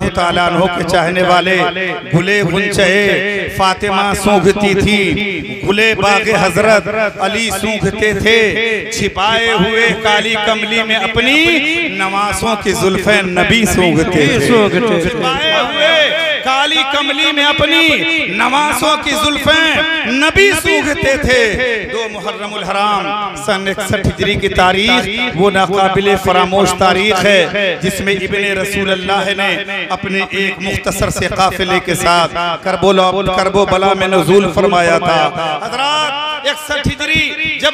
अल्लाह ताला अन्हो के चाहने वाले गुले गुंचे फातिमा सूंघती थी, गुले बागे हजरत अली सूंघते थे, छिपाए हुए काली कमली में अपनी नवासों की जुल्फे नबी सूंघते थे। छिपाए हुए काली कमली में अपनी नवासों की जुल्फें नबी सूंघते थे। 2 मुहर्रमुल हराम सन 61 हिजरी की तारीख वो नाकाबिले फरामोश तारीख है जिसमें इब्ने रसूल अल्लाह ने अपने एक मुख्तसर से काफिले के साथ करबला में नज़ूल फरमाया था। हज़रात 61 हिजरी जब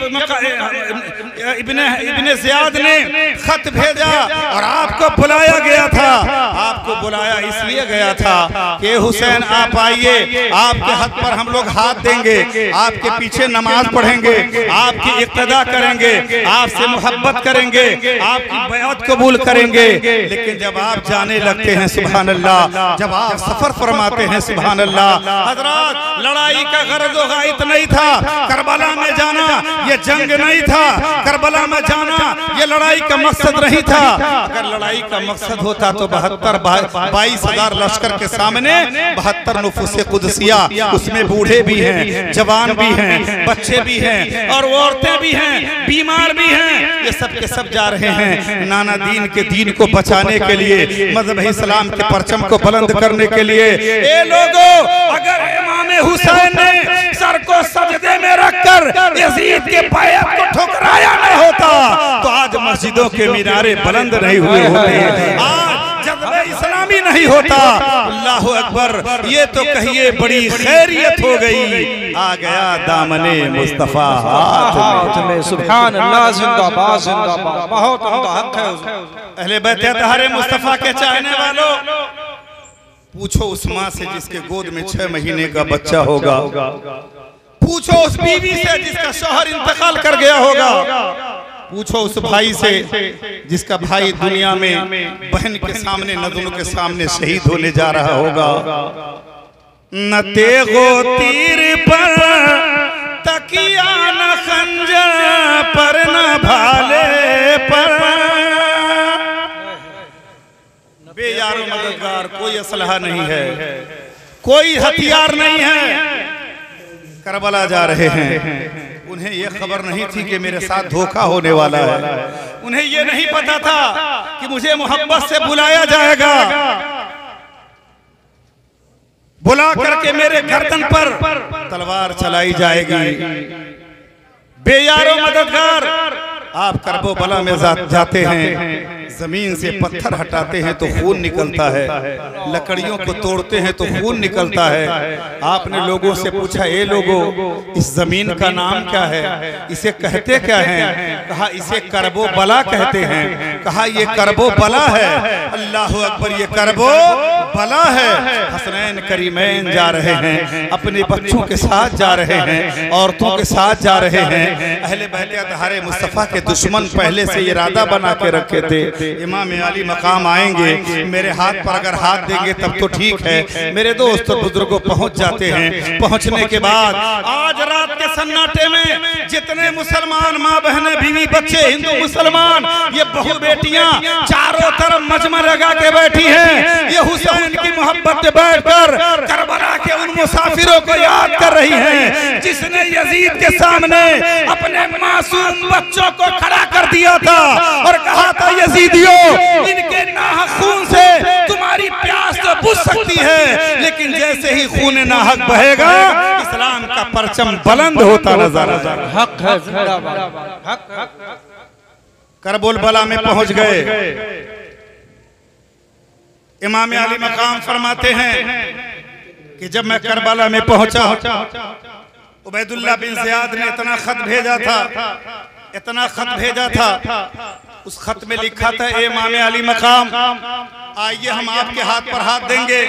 इब्ने ज़ियाद ने खत भेजा और आपको बुलाया गया था, आपको बुलाया इसलिए गया था कि हुसैन आप आइए, आपके हाथ पर हम लोग हाथ देंगे, आपके पीछे नमाज पढ़ेंगे, आपकी इक्तदा करेंगे, आपसे मोहब्बत करेंगे, आपकी बैअत कबूल करेंगे। लेकिन जब आप जाने लगते हैं सुभान अल्लाह, जब आप सफर फरमाते हैं सुभान अल्लाह, हजरत लड़ाई का गर्द व गायत नहीं था, करबला में जाना ये जंग नहीं था, करबला में जाना ये लड़ाई का मकसद नहीं था। अगर लड़ाई का मकसद होता तो 22,000 लश्कर के सामने 72 नुफूसे कुदसिया, उसमें बूढ़े भी हैं, जवान भी हैं, बच्चे भी हैं और औरतें भी हैं, बीमार भी हैं, ये सब के सब जा रहे हैं नाना दीन के दीन को बचाने के लिए, मज़हब इस्लाम के परचम को बुलंद करने के लिए। ए लोगों, अगर इमाम हुसैन ने सर को सजदे में रखकर यजीद के बैत को ठुकराया नहीं होता तो आज मस्जिदों के मीनारे बुलंद नहीं हुए होते, आज जज्बे इस्लामी नहीं होता। अल्लाहु अकबर, ये तो कहिए बड़ी खैरियत हो गई, आ गया दामने मुस्तफा हाथ में। सुभान अल्लाह, जिंदाबाद जिंदाबाद, बहुत हक है। अहले बैत अतहारे मुस्तफा के चाहने वालों, पूछो उस माँ से जिसके गोद में 6 महीने का बच्चा होगा, पूछो उस बीवी से जिसका शौहर इंतकाल कर गया होगा, पूछो उस भाई से जिसका भाई दुनिया में बहन के सामने नज़रों के सामने शहीद होने जा रहा होगा। न तेगो तीर पर तकिया, न खंजर पर, न भाले पर, बेयारो मददगार, कोई असलहा नहीं है, कोई हथियार नहीं है। करबला जा रहे हैं, उन्हें यह खबर नहीं थी कि मेरे साथ धोखा होने वाला है, उन्हें यह नहीं पता था कि मुझे मोहब्बत से बुलाया जाएगा, बुला करके मेरे गर्दन पर तलवार चलाई जाएगी। बेयारो मददगार, आप करबला में जाते हैं, जमीन से पत्थर हटाते हैं तो खून निकलता है, लकड़ियों को तोड़ते हैं तो खून निकलता है। आपने लोगों से पूछा, ए लोगों, इस जमीन का नाम क्या है, इसे कहते क्या हैं? कहा इसे करबो बला कहते हैं। कहा ये करबो बला है। अल्लाह अकबर, ये करबो बला है। हसनैन करीमैन जा रहे हैं, अपने बच्चों के साथ जा रहे हैं, औरतों के साथ जा रहे हैं। अहले बैत अतहारे मुस्तफ़ा के दुश्मन पहले से इरादा बना के रखे थे, इमाम अली मकाम आएंगे, मेरे हाथ पर अगर हाथ देंगे तब तो ठीक है। मेरे दोस्त बुजुर्गों पहुंच जाते हैं। पहुंचने के बाद आज रात के सन्नाटे में जितने मुसलमान माँ बहनें, बीवी बच्चे, हिंदू मुसलमान, ये बहू बेटियां चारों तरफ मजमा लगा के बैठी हैं, ये हुसैन की मोहब्बत में बैठकर करबला के उन मुसाफिरों को याद कर रही हैं जिसने यजीद के सामने अपने मासूम बच्चों को खड़ा कर दिया था और कहा था, यजीदियों, इनके नाहक खून से तुम्हारी प्यास तो बुझ सकती है, लेकिन जैसे ही खून नाहक बहेगा इस्लाम का परचम बुलंद होता नजर आएगा। हक है, हक हक। करबला में पहुंच गए। इमाम अली मकाम फरमाते हैं कि जब मैं करबला में पहुंचा, उबैदुल्लाह बिन ज़ियाद ने इतना खत भेजा था, इतना खत भेजा था। उस खत में लिखा था, ए इमाम अली मकाम, आइए हम आपके हाथ पर हाथ देंगे,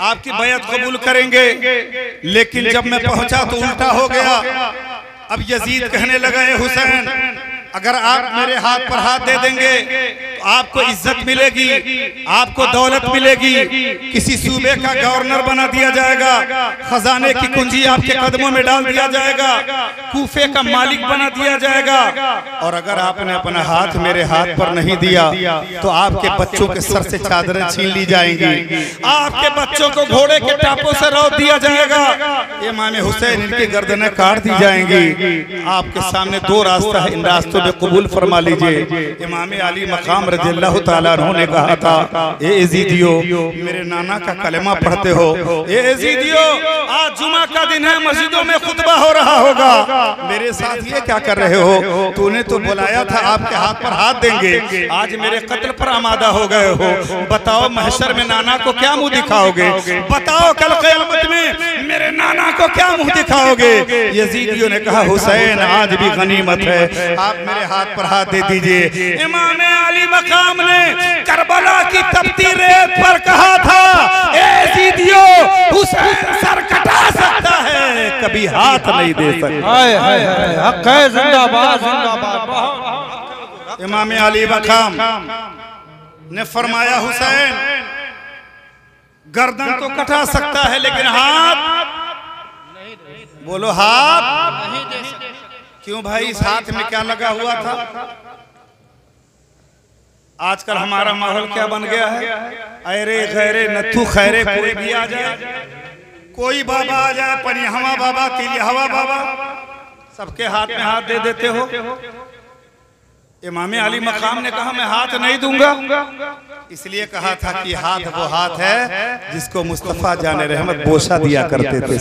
आपकी बैत कबूल करेंगे। लेकिन जब मैं पहुंचा तो उल्टा हो गया। अब यजीद कहने लगा, ए हुसैन, अगर आप मेरे हाथ पर हाथ दे देंगे तो आपको इज्जत मिलेगी, आपको दौलत मिलेगी, किसी सूबे का गवर्नर बना दिया जाएगा, खजाने की कुंजी आपके कदमों में डाल दिया जाएगा, कूफे का मालिक बना दिया जाएगा। और अगर आपने अपना हाथ मेरे हाथ पर नहीं दिया तो आपके बच्चों के सर से चादरें छीन ली जाएंगी, आपके बच्चों को घोड़े के टापों से रौंद दिया जाएगा, इमाम हुसैन इनकी गर्दनें काट दी जाएंगी। आपके सामने दो रास्ता है, इन रास्तों में कबूल फरमा लीजिए। इमाम अली मकाम रज़ियल्लाहु ताला अन्हु ने कहा था, ए यजीदियो मेरे नाना का कलमा पढ़ते हो, ए यजीदियो आज जुमा का दिन है, मस्जिदों में खुतबा हो रहा होगा, मेरे साथ ये क्या कर रहे हो? तूने तो बुलाया था आपके हाथ पर हाथ देंगे, आज मेरे कत्ल पर आमादा हो गए हो। बताओ महशर में नाना को क्या मुंह दिखाओगे? बताओ कल क़यामत में मेरे नाना को क्या मुंह दिखाओगे? यजीदियों ने कहा, हुसैन आज भी गनीमत है, आप मेरे हाथ पर हाथ दे दीजिए। इमाम अली मकाम ने करबला की तपती रेत पर कहा था, ए यजीदियो हुसैन सर कटा सकता है, कभी हाथ नहीं दे सकता। हक है, जिंदाबाद जिंदाबाद। इमाम अली मकाम ने फरमाया, हुसैन गर्दन तो कटा सकता है लेकिन हाथ, बोलो हाथ नहीं दे सकता। क्यों भाई, इस हाथ में क्या लगा हुआ था? आजकल हमारा माहौल क्या बन गया है, अरे खैरे नथु खैरे कोई भी आ जाए, कोई बाबा आ जाए, पनिहवा बाबा, तिलिहवा बाबा, सबके हाथ में हाथ दे देते हो। इमाम अली मकाम ने कहा, मैं हाथ नहीं दूंगा, इसलिए कहा था कि हाथ वो हाथ है जिसको मुस्तफा जाने रहमत बोसा दिया करते थे,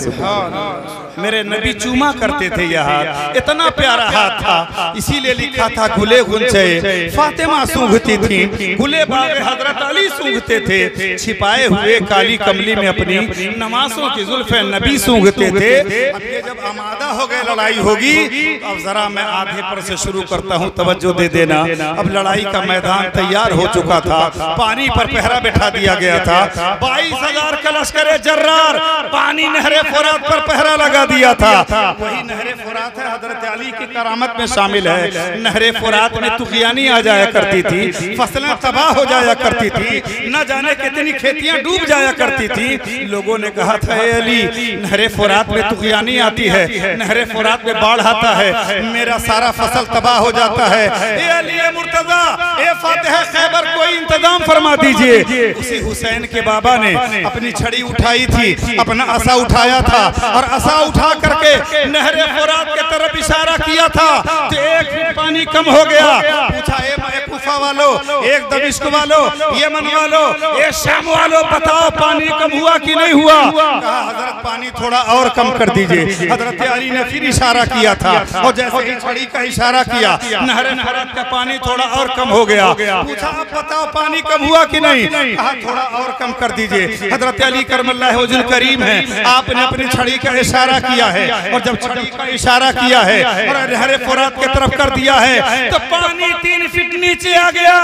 मेरे नबी चूमा करते थे। यह हाथ इतना प्यारा हाथ था, इसीलिए लिखा था, गुले गुंचे फातिमा सूंघती थी, गुले बागे हजरत अली सूंघते थे, छिपाए हुए काली कमली में अपनी नमाज़ों की जुल्फ़े नबी सूंघते थे। अब ये जब आमादा हो गए लड़ाई होगी, अब जरा मैं आधे पर से शुरू करता हूँ, तवज्जो दे देना। अब लड़ाई का मैदान तैयार हो चुका था, पानी पर पहरा बैठा दिया गया था, 22,000 का लश्कर जर्रार पानी नहरे फुरात पर पहरा लगा दिया था। वही नहरे फुरात है, हजरत अली की करामत में शामिल है। नहरे फुरात में तुग़यानी आ जाया करती थी, फसलें तबाह हो जाया करती थी, न जाने कितनी खेतियां डूब जाया करती थी। लोगों ने कहा था, ए अली नहरे फुरात में तुग़यानी आती है, नहरे फुरात में बाढ़ आता है, मेरा सारा फसल तबाह हो जाता है, ए अली ए मुर्तज़ा ए फातिह खैबर कोई इंतजाम फरमा दीजिए। उसी हुसैन के बाबा ने अपनी छड़ी उठाई थी, अपना असा उठाया था और असा उठा करके नहरे फुरात के तरफ इशारा किया था, तो एक पानी कम हो गया। पूछा, ए कूफा वालों, एक दमिश्क वालों, यमन वालों, ए शाम वालों, बताओ पानी कम हुआ कि नहीं हुआ? कहा, हजरत पानी थोड़ा और कम कर दीजिए। हजरत अली ने फिर इशारा किया था और जैसे ही छड़ी का इशारा किया, नहरे फुरात का पानी थोड़ा और कम हो गया। पूछा, आप बताओ पानी कम हुआ कि नहीं? कहा, थोड़ा और कम कर दीजिए। हजरत अली करमल्लाहु वजहुल करीम है, आपने अपनी छड़ी का इशारा किया है और जब छड़ी का इशारा किया है और नहरे फुरात की तरफ कर दिया है, तो पानी 3 फीट नीचे आ गया।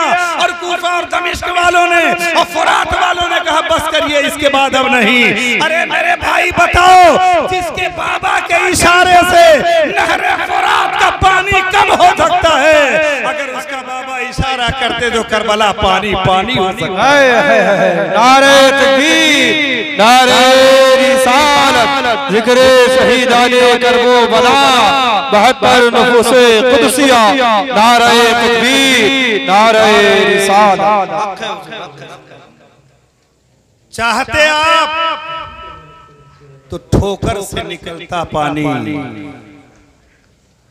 और कूफा और दमिश्क वालों ने और फुरात वालों ने कहा, बस करिए, इसके बाद अब नहीं। अरे मेरे भाई बताओ, जिसके बाबा के इशारे से नहरे फुरात का पानी कम हो सकता है, अगर उसका बाबा इशारा करते तो करबला पानी पानी हो सकता है। नारे तकबीर, नारे रिसालत, जिक्रे शहीदाने करबला, 72 नफूसे कुदसिया, नारे तकबीर, नारे रिसालत। चाहते आप तो ठोकर से निकलता पानी,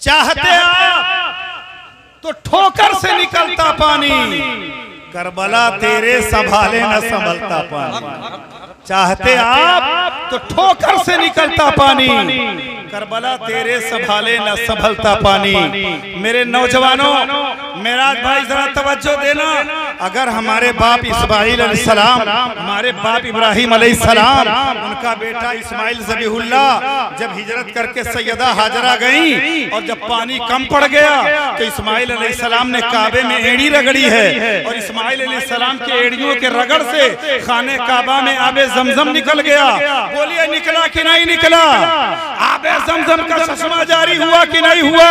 चाहते आप तो ठोकर से निकलता पानी, करबला तेरे संभाले न संभलता पानी। चाहते आप तो ठोकर से निकलता पानी, करबला तेरे संभाले न संभलता पानी। मेरे नौजवानों, मेरा भाई जरा तवज्जो देना, अगर हमारे बाप इस्माइल अलैहिस्सलाम, हमारे बाप इब्राहिम अलैहिस्सलाम, उनका बेटा इस्माइल ज़बीहुल्लाह जब हिजरत करके सैयदा हाजरा गई और जब पानी कम पड़ गया तो इस्माइल अलैहिस्सलाम ने काबे में एड़ी रगड़ी है और इस्माइल अलैहिस्सलाम के एड़ियों के रगड़ से खाने काबा में आबे ज़मज़म निकल गया। बोलिए निकला कि नहीं निकला? आबे ज़मज़म का चश्मा जारी हुआ कि नहीं हुआ?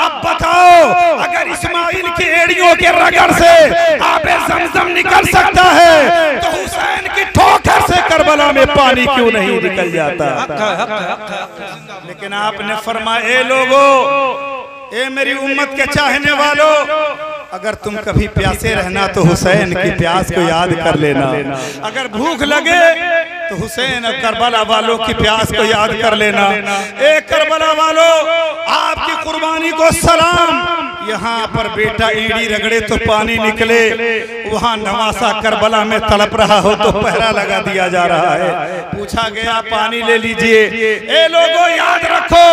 अब बताओ, अगर इस्माइल की एड़ियों के रगड़ से आबे ज़मज़म निकल सकता है तो हुसैन की ठोकर से करबला में पानी क्यों नहीं निकल जाता? लेकिन आपने फरमाया, ए लोगो, ए मेरी उम्मत के चाहने वालों, अगर तुम कभी प्यासे रहना तो हुसैन की प्यास को याद कर लेना। अगर भूख लगे तो हुसैन और करबला वालों की प्यास को याद कर लेना। ए करबला वालों, आपकी कुर्बानी को सलाम। यहाँ पर बेटा ईड़ी रगड़े तो पानी निकले, वहाँ नवासा करबला में तड़प रहा हो तो पहरा लगा दिया जा रहा है। पूछा गया पानी ले लीजिए। ए लोगों, याद रखो,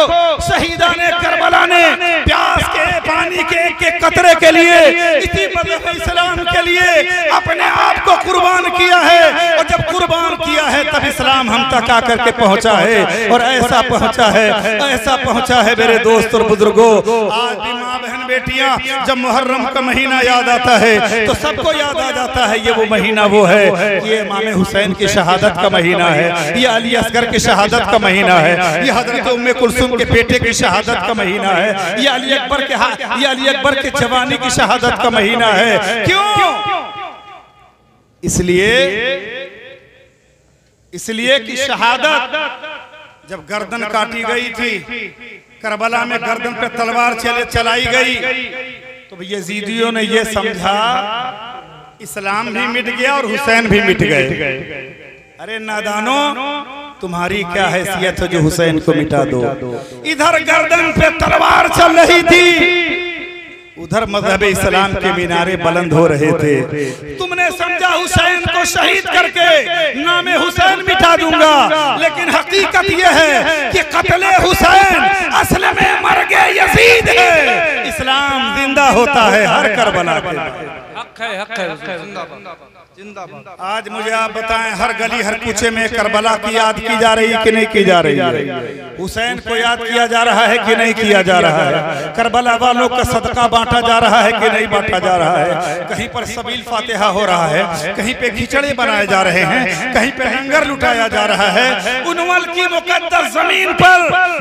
शहीदा ने करबला ने प्यास के पानी के एक कतरे के लिए, इसी मज़हब इस्लाम के लिए अपने आप को कुर्बान किया है। और जब कुर्बान किया है तब इस्लाम हम तक आकर के पहुंचा है। और ऐसा पहुंचा है, ऐसा पहुंचा है मेरे दोस्त और बुजुर्गों। आज भी माँ बहन बेटियां, जब मुहर्रम का महीना याद आता है तो सबको याद आ जाता है ये वो महीना वो है, ये इमाम हुसैन की शहादत का महीना है, ये अली असगर की शहादत का महीना है, ये हजरत उम्मे कुलसुम के बेटे की शहादत का महीना है, ये अली अकबर के जवानी की शहादत का महीना है। क्यों? इसलिए कि शहादत जब गर्दन काटी गई थी, करबला में गर्दन पे तलवार चलाई गई, तो यजीदियों ने ये समझा इस्लाम भी मिट गया और हुसैन भी मिट गए। अरे नादानो, तुम्हारी क्या हैसियत है जो हुसैन को मिटा दो? इधर गर्दन पे तलवार चल रही थी, उधर मजहब इस्लाम के मीनारे बुलंद हो रहे थे। तुमने समझा हुसैन को शहीद करके नामे हुसैन मिटा दूंगा, लेकिन हकीकत यह है कि कत्ले हुसैन असल में मर गए यजीद है। इस्लाम जिंदा होता है हर करबला के। हक है। आज मुझे आप बताएं, हर गली हर कूचे में करबला की याद की जा रही है कि नहीं की जा रही है? हुसैन को याद किया जा रहा है कि नहीं किया जा रहा है? करबला वालों का सदका बांटा जा रहा है कि नहीं बांटा जा रहा है? कहीं पर सबील फातिहा हो रहा है, कहीं पे खिचड़े बनाए जा रहे हैं, कहीं पे लंगर लुटाया जा रहा है। उनवल की मुकद्दस जमीन पर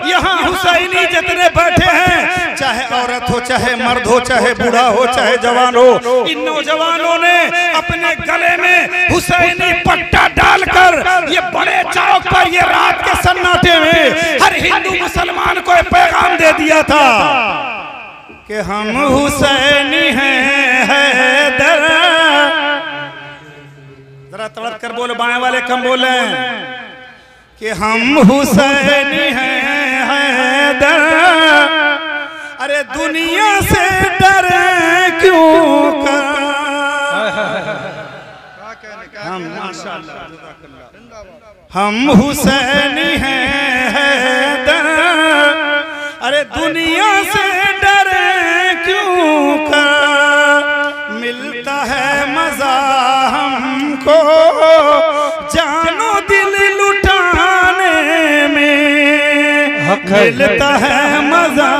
यहाँ हुसैनी जितने बैठे हैं, चाहे औरत हो, चाहे मर्द हो, चाहे बूढ़ा हो, चाहे जवान हो, इन नौजवानों ने अपने गले में हुसैनी पट्टा डालकर ये बड़े चौक पर ये रात के सन्नाटे में हर हिंदू मुसलमान को पैगाम दे दिया था कि हम हुसैनी हैं हैदर। जरा तड़प कर बोलो, बाएं वाले कम बोले कि हम हुसैनी हैं हैदर। अरे दुनिया से डरे क्यों कर हम हुसैनी हैं हैदर। अरे दुनिया से डरे क्यों कर, मिलता है मजा हमको जानो दिल लुटाने में, मिलता है मजा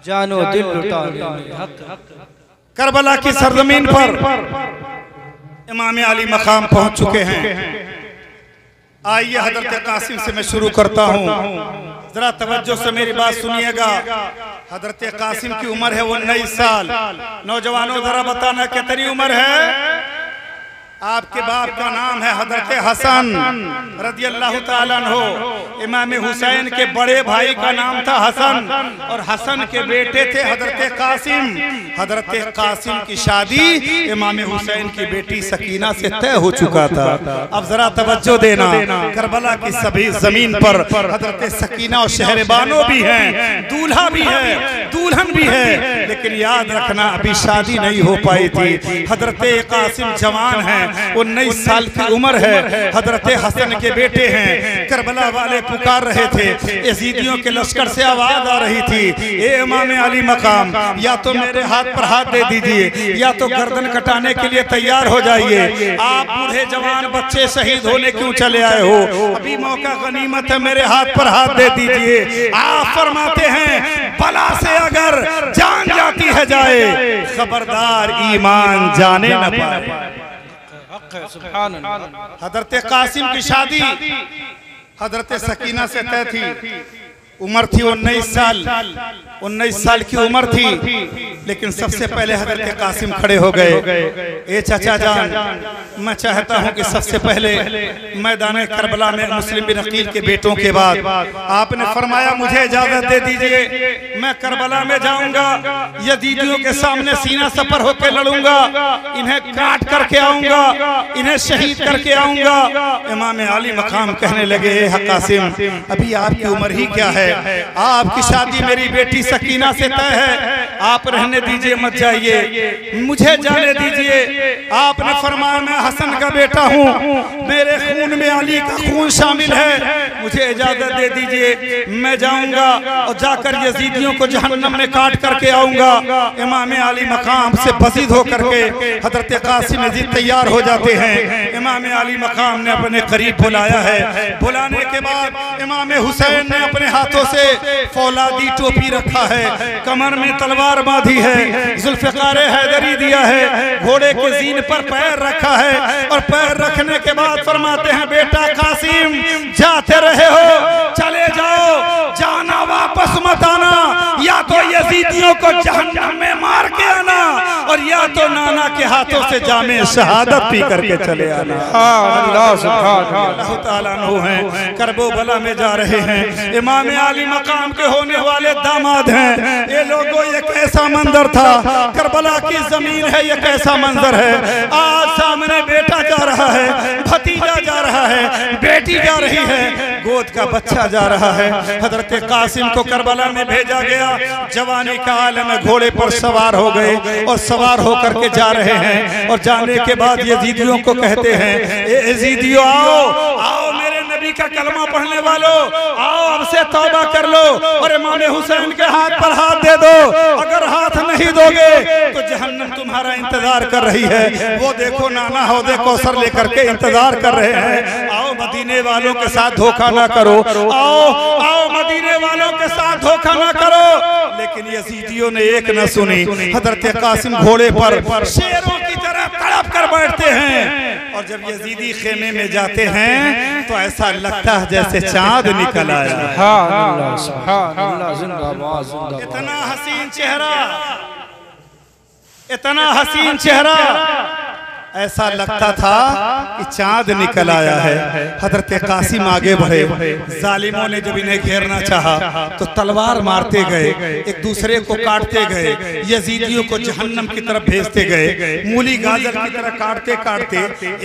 जानो दिल लुटाने में। करबला की सरजमीन पर इमाम अली मकाम पहुंच चुके हैं। आइए हजरत कासिम से मैं शुरू करता हूं, जरा तवज्जो से मेरी बात सुनिएगा। हजरत कासिम की उम्र है 19 साल। नौजवानों, जरा बताना कितनी उम्र है? आपके बाप का नाम है हजरत हसन रज़ियल्लाहु ताला अन्हु। इमाम हुसैन के बड़े भाई का नाम था हसन, और हसन के बेटे थे हजरत कासिम। हजरत कासिम की शादी इमाम हुसैन की बेटी सकीना से तय हो चुका था। अब जरा तवज्जो देना, करबला की सभी जमीन पर हजरत सकीना और शहरबानो भी हैं, दूल्हा भी है, दुल्हन भी है, लेकिन याद रखना अभी शादी नहीं हो पाई थी। हजरत कासिम जवान हैं, 19 साल की उम्र है। हजरत हसन के बेटे हैं। करबला वाले पुकार रहे थे, यजीदियों के लश्कर से आवाज आ रही थी, ए इमाम अली मकाम, या तो मेरे हाथ पर हाथ दे दीजिए या तो गर्दन कटाने के लिए तैयार हो जाइए। आप बूढ़े जवान बच्चे शहीद होने क्यों चले आए हो? अभी मौका गनीमत है, मेरे हाथ पर हाथ दे दीजिए। आप फरमाते हैं, बला से अगर जान जाती है जाए, खबरदार ईमान जाने न पाए। हजरत कासिम की शादी हजरत सकीना से तय थी। उम्र थी 19 साल की उम्र थी, लेकिन सबसे पहले हजरत कासिम खड़े हो गए। ए चाचा जान, मैं चाहता हूं कि सबसे पहले मैदान करबला में मुस्लिम बिन अकील के बेटों के बाद आपने फरमाया मुझे इजाजत दे दीजिए, मैं करबला में जाऊंगा, यजीदियों के सामने सीना सपर होकर लड़ूंगा, इन्हें काट करके आऊंगा, इन्हें शहीद करके आऊंगा। इमाम आली मकाम कहने लगे, कासिम अभी आपकी उम्र ही क्या है, आपकी शादी मेरी बेटी सकीना से तय है, आप रहने दीजिए, मत जाइए, मुझे जाने दीजिए। आपने फरमाया मैं हसन का बेटा हूँ, मेरे खून में अली का खून शामिल है, मुझे इजाजत दे दीजिए, मैं जाऊंगा और जाकर यजीदियों को जहन्नम में काट करके आऊंगा। इमाम अली मकाम से बसीद होकर के हजरत कासिम यजीद तैयार हो जाते हैं। इमाम अली मकाम ने अपने करीब बुलाया है। बुलाने के बाद इमाम हुसैन ने अपने हाथों से फौलादी टोपी रखा है, कमर में तलवार बांधी है, जुल्फ़िकार हैदरी दिया है, घोड़े के जीन पर पैर रखा है और पैर रखने के बाद फरमाते हैं बेटा कासिम जाते रहे हो, चले जाओ, जाना वापस मत आना, या तो यजीदियों को जहन्नम में मार के आना और या तो नाना के हाथों से जामे शहादत पी करके चले आना। अल्लाह ताला अन्हु हैं, करबला में जा रहे हैं, इमाम आली मकाम के होने वाले दामाद हैं। ये लोगों ये कैसा मंजर था, करबला की जमीन है, ये कैसा मंजर है। आज सामने बेटा जा रहा है, भतीजा जा रहा है, बेटी जा रही है, गोद का बच्चा जा रहा है। हजरत कासिम को करबला में भेजा गया, जवानी का आलम में घोड़े पर सवार हो गए और सवार होकर के जा रहे हैं। और जाने के बाद यजीदियों को कहते हैं, ए यजीदियों आओ आओ, मेरे नबी का कलमा पढ़ने वालों आओ, अब से तौबा कर लो और इमाम हुसैन के हाथ पर हाथ दे दो, अगर हाथ नहीं दोगे तो जहन्नम तुम्हारा इंतजार कर रही है। वो देखो नाना हौदे कौसर लेकर के इंतजार कर रहे हैं। आओ मदीने वालों के साथ धोखा ना करो, आओ आओ मदीने वालों के साथ धोखा ना करो। लेकिन यजीदियों ने एक न सुनी। हजरत कासिम घोड़े पर शेरों की तरह तड़प कर बैठते हैं और जब यजीदी खेमे में जाते हैं तो ऐसा लगता है जैसे चांद निकल आया। इतना हसीन चेहरा, इतना हसीन चेहरा, ऐसा लगता था कि चांद निकल आया है। हजरत कासिम आगे बढ़े, जालिमों ने जब इन्हें घेरना चाहा तो तलवार मारते गए, एक दूसरे को काटते गए, यजीदियों को जहन्नम की तरफ भेजते गए, मूली गाजर की तरह काटते काटते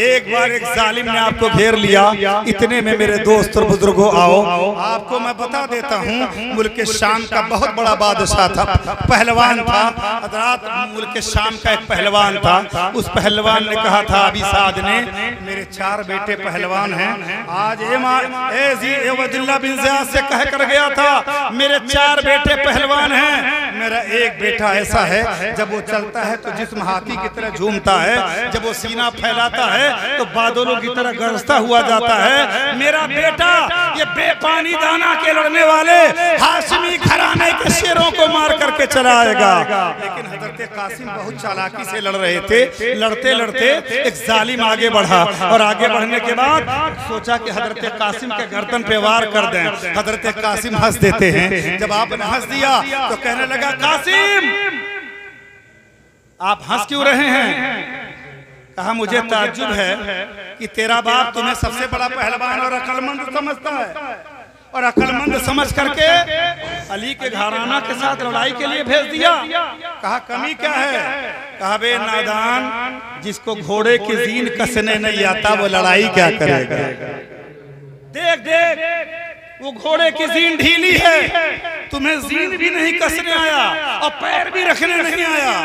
एक बार एक जालिम ने आपको घेर लिया। इतने में मेरे दोस्त और बुजुर्गों आओ, आपको मैं बता देता हूँ, मुल्क शाम का बहुत बड़ा बादशाह था, पहलवान था। हजरात मुल्क शाम का एक पहलवान था, उस पहलवान ने कहा था अभी साद ने, मेरे 4 बेटे पहलवान हैं। आज अब्दुल्ला बिन ज़ियाद से कह कर गया था मेरे 4 बेटे पहलवान हैं, मेरा एक बेटा ऐसा है जब वो चलता है तो जिस्म हाथी की तरह झूमता है, जब वो सीना फैलाता है तो बादलों की तरह गरजता हुआ जाता है। मेरा बेटा ये बेपानी दाना के लड़ने वाले हाशिमी घराने के शेरों को मार करके चला आएगा। लेकिन हजरत कासिम बहुत चालाकी से लड़ रहे थे। लड़ते लड़ते एक जालिम आगे बढ़ा और आगे बढ़ने के बाद सोचा कि हजरत कासिम के गर्दन पे वार कर दें। हजरत कासिम हंस देते हैं। जब आपने हंस दिया तो कहने लगा कासिम आप हंस क्यों रहे हैं? कहा मुझे ताज्जुब है कि तेरा बाप तुम्हें सबसे बड़ा पहलवान और अक्लमंद समझता है और अक्लमंद समझ करके अली के घराना के साथ लड़ाई के लिए भेज दिया। कहा कमी क्या है? कहा बे नादान, जिसको घोड़े की जीन कसने नहीं आता वो लड़ाई क्या करेगा? देख देख वो घोड़े की जीन ढीली है, तुम्हें जीन भी नहीं कसने आया और पैर भी रखने नहीं आया।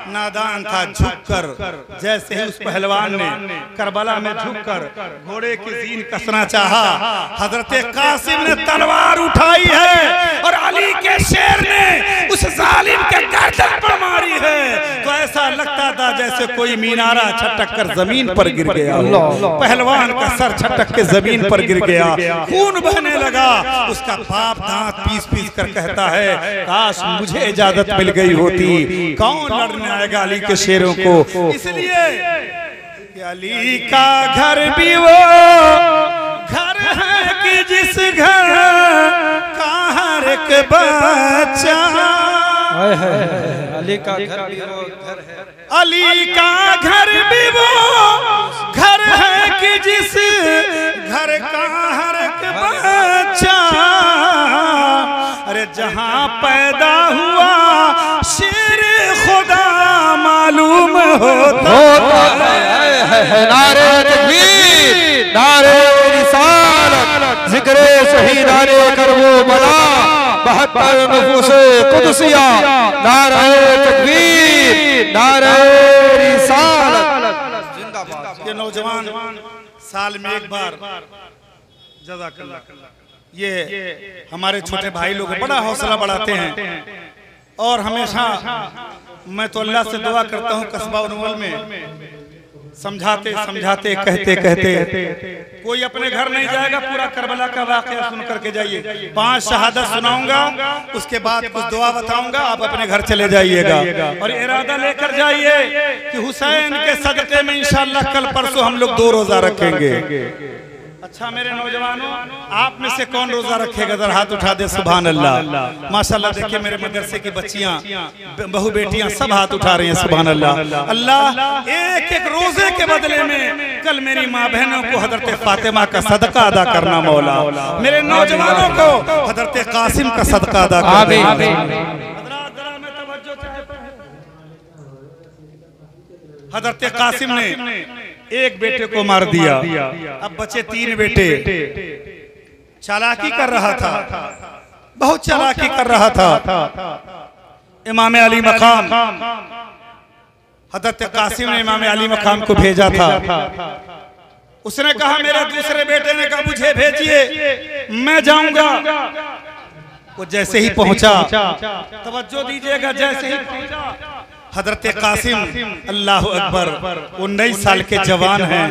नादान था, झुककर जैसे ही उस पहलवान ने करबला में झुककर घोड़े की जीन कसना चाहा, हजरत कासिम ने तलवार उठाई है और अली के शेर ने उस जालिम के गर्दन पर मारी है। तो ऐसा लगता था जैसे कोई मीनारा छटक कर जमीन पर गिर गया, पहलवान का सर छटक के जमीन पर गिर गया, खून बहने लगा। उसका बाप दांत पीस पीस कर कहता है काश मुझे इजाजत मिल गई होती, कौन लड़ने आएगा अली के शेरों को। इसलिए अली का घर भी वो घर है कि जिस घर का बच्चा। अली का घर भी वो घर है, अली का घर भी वो घर है कि जिस घर का हर एक बच्चा। अरे जहां पैदा हुआ शेर खुदा मालूम होता है। नारे तकबीर, नारे रिसालत, जिक्रे शहीदाने करबला, 72 नफूसे कुदसिया, नारे तकबीर, नारे रिसालत जिंदाबाद। ये नौजवान साल में एक बार जज़ाकल्लाह ये हमारे छोटे भाई लोग बड़ा हौसला बढ़ाते हैं और हमेशा मैं तो अल्लाह से दुआ करता हूँ कस्बा उन्वल में समझाते समझाते कहते कहते कोई अपने घर नहीं जाएगा। पूरा करबला का वाकया सुन करके जाइए। 5 शहादत सुनाऊंगा, उसके बाद कुछ दुआ बताऊंगा, आप अपने घर चले जाइएगा और इरादा लेकर जाइए कि हुसैन के सदक़े में इंशाअल्लाह कल परसों हम लोग 2 रोजा रखेंगे। अच्छा मेरे नौजवानों, आप में से कौन रोजा रखेगा? जरा हाथ उठा दे। सुभान अल्लाह, माशाल्लाह। देखिए मेरे मदरसे की बच्चियां, बहू बेटियां सब हाथ उठा रही हैं। सुभान अल्लाह। अल्लाह एक एक रोजे के बदले में कल मेरी माँ बहनों को हजरत फातिमा का सदका अदा करना मौला। मेरे नौजवानों को हजरत कासिम का सदका अदा करना। हजरत कासिम ने एक बेटे को मार दिया, अब बचे 3 बेटे। चालाकी कर रहा था, बहुत चालाकी कर रहा था। इमाम अली मकाम, हजरत कासिम ने इमाम अली मकाम को भेजा था। उसने कहा मेरे दूसरे बेटे ने कहा मुझे भेजिए, मैं जाऊंगा। वो जैसे ही पहुंचा, तवज्जो दीजिएगा, जैसे ही पहुंचा हजरत कासिम, अल्लाह अकबर, 19 साल के जवान हैं।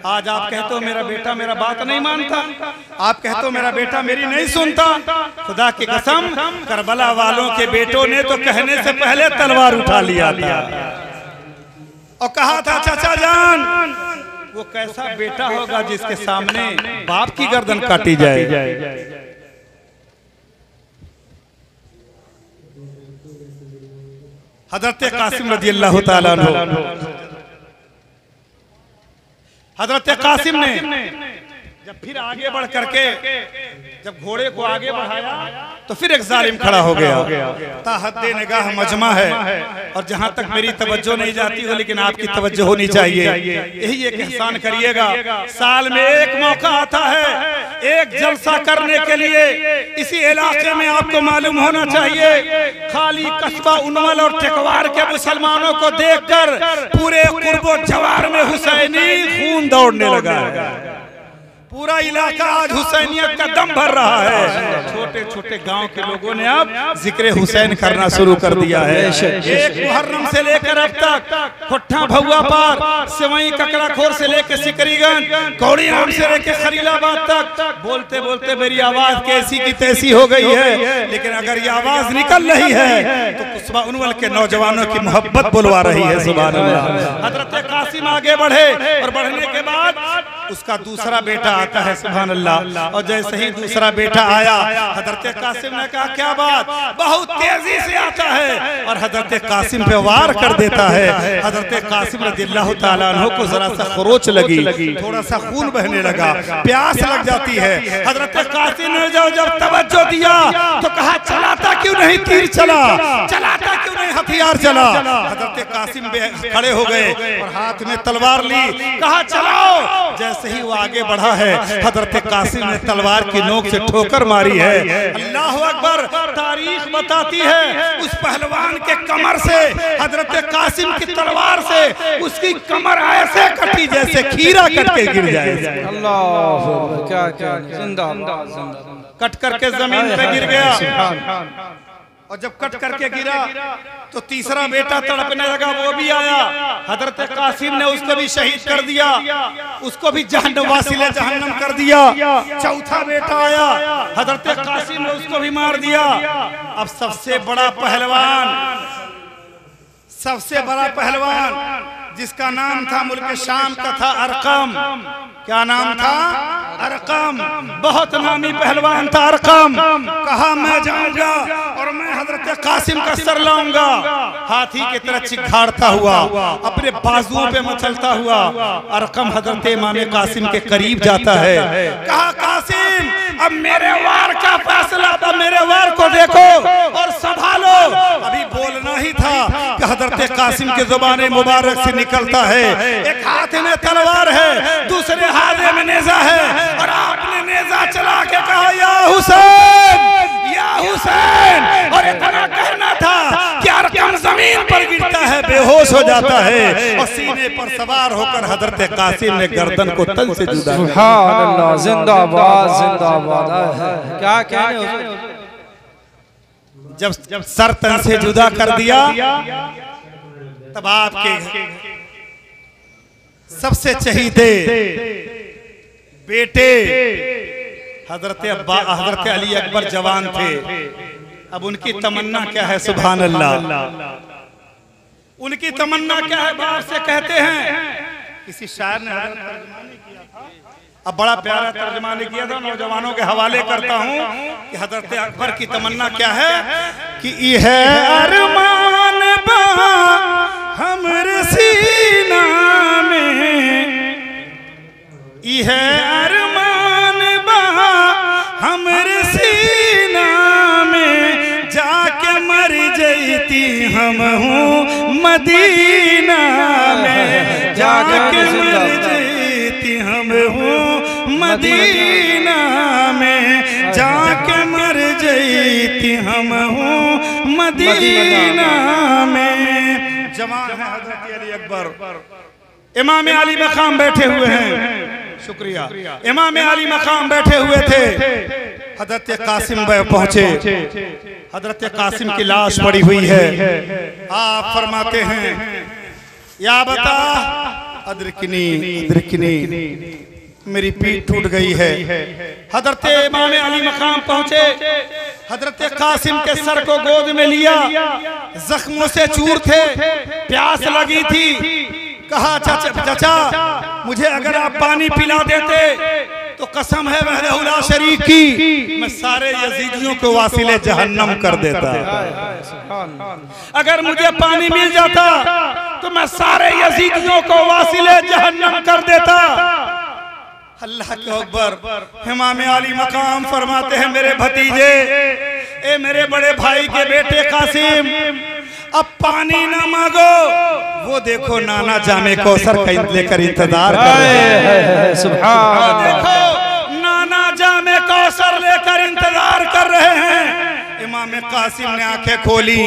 आज आप कहते हो मेरा बेटा मेरा बात नहीं मानता, आप कहते हो मेरा बेटा मेरी नहीं सुनता। खुदा की कसम, करबला वालों के बेटों ने तो कहने से पहले तलवार उठा लिया था और कहा था चाचा जान, वो कैसा बेटा होगा जिसके सामने बाप की गर्दन काटी जाए। हजरत कासिम रज़ी अल्लाह ताला अन्हु, हजरत कासिम ने जब फिर आगे बढ़ करके जब घोड़े को आगे बढ़ाया तो फिर एक जालिम खड़ा हो गया। ताहद्दे निगाह मजमा है और जहां तक मेरी तवज्जो नहीं जाती हो, लेकिन आपकी तवज्जो होनी चाहिए। यही एक एहसान करिएगा, साल में एक मौका आता है एक जलसा करने के लिए। इसी इलाके में आपको मालूम होना चाहिए, खाली कस्बा उन्वल और टेकवार के मुसलमानों को देखकर पूरे कुर्बो जवार में हुसैनी खून दौड़ने लगा है। पूरा इलाका आज हुसैनियत का दम भर रहा है। छोटे छोटे गांव के लोगों ने अब जिक्र हुसैन करना शुरू कर दिया है। एक मुहर्रम से लेकर अब तक खोट्ठा भगुआ पार, सिवई ककड़ाखोर से लेकर सिकरीगंज, कौड़ीराम से लेकर खलीलाबाद तक बोलते बोलते मेरी आवाज कैसी की तैसी हो गई है। लेकिन अगर ये आवाज निकल रही है तो कस्बा उन्वल के नौजवानों की मोहब्बत बुलवा रही है। सुभान अल्लाह। हजरत कासिम आगे बढ़े और बढ़ने के बाद उसका दूसरा बेटा आता है। सुभान अल्लाह। और जैसे ही दूसरा बेटा आया, हजरत कासिम ने कहा क्या बात, बहुत तेजी से आता है और हजरत कासिम पे वार कर देता है। हजरत कासिम रज़ियल्लाहु ताला अन्हु को जरा सा खरोच लगी, थोड़ा सा खून बहने लगा, प्यास लग जाती है। हजरत कासिम ने जब तवज्जो दिया तो कहा चलाता क्यों नहीं तीर चला, चलाता क्यों नहीं हथियार चला। हजरत कासिम खड़े हो गए और हाथ में तलवार ली, कहा चलाओ। जैसे ही वो आगे बढ़ा है, हजरत कासिम ने तलवार की नोक से ठोकर मारी है। अल्लाह अकबर। तारीख बताती है उस पहलवान के कमर से, हजरत कासिम की तलवार से उसकी कमर ऐसे कटी जैसे खीरा कट के गिर जाए। अल्लाह, क्या क्या, जिंदाबाद। कट करके जमीन पे गिर गया और जब कट करके गिरा तो तीसरा बेटा तड़पने लगा, वो भी आया। हजरत कासिम ने उसको भी शहीद कर दिया, उसको भी जहन्नम जहन्नम कर दिया। चौथा बेटा आया, हजरत कासिम ने उसको भी मार दिया। अब सबसे बड़ा पहलवान जिसका नाम था मुल्क शाम का था अरकम। क्या नाम था? अरकम बहुत नामी पहलवान था। अरकम कहा मैं जाऊंगा और मैं हजरत कासिम का सर लाऊंगा। हाथी की तरह चिघाड़ता हुआ अपने बाजुओं पे मचलता हुआ अरकम हजरत इमाम कासिम के करीब जाता है। कहा कासिम अब मेरे वार का फैसला था, मेरे वार को देखो और संभालो। अभी बोलना ही था कि हजरत कासिम की जुबान मुबारक से निकलता है, एक हाथ में तलवार है, दूसरे हाथ में नेजा है और आपने नेजा चला के कहा या हुसैन, या हुसैन। और इतना कहना था कि अरकम जमीन पर गिरता है, बेहोश हो जाता है और सीने पर सवार होकर हजरत कासिम ने गर्दन को तन से जुदा। सुभान अल्लाह, जिंदाबाद जिंदाबाद। क्या कहने, जब सर तन से जुदा कर दिया तब आपके सबसे चहीते बेटे हजरत अली अकबर जवान थे। अब उनकी तमन्ना क्या है? सुभान अल्लाह, उनकी तमन्ना क्या है? बाप से कहते हैं, किसी शायर ने तर्जुमानी किया था, अब बड़ा प्यारा तर्जुमानी किया था, नौजवानों के हवाले करता हूँ कि हजरत अकबर की तमन्ना क्या है कि यह अरमान बा हमरे सीना में, यह अरमान बा हमरे सीना में, जाके मर जैती हम हूँ मदीना में, जाके मर जैती हम हूँ मदीना में, जाके मर जैती हम हूँ मदीना में। जवान है हजरत अली अकबर, इमाम अली मकाम बैठे हुए हैं, शुक्रिया, इमाम अली मकाम बैठे हुए थे। हजरत कासिम पहुंचे, हजरत कासिम की लाश पड़ी हुई है। आप फरमाते हैं या बता अदरकनी अदरकनी, मेरी पीठ टूट गई है। हजरत इमाम अली मकाम पहुंचे, हजरत कासिम के सर को गोद में लिया, जख्मों से चूर थे, प्यास लगी थी। कहा चाचा मुझे अगर आप पानी पिला देते तो कसम है वहदहुल्ला शरीक की मैं सारे यजीदियों को वासिले जहन्नम कर देता। अगर मुझे पानी मिल जाता तो मैं सारे यजीदियों को वासिले जहन्नम कर देता। अल्लाह के अकबर। इमाम अली मकाम फरमाते हैं मेरे भतीजे, ए मेरे बड़े भाई के बेटे कासिम, अब पानी ना मांगो, वो देखो नाना जामे कौसर का लेकर इंतजार कर रहे हैं। सुभान, देखो नाना जामे कौसर लेकर इंतजार कर रहे हैं। इमाम कासिम ने आंखें खोली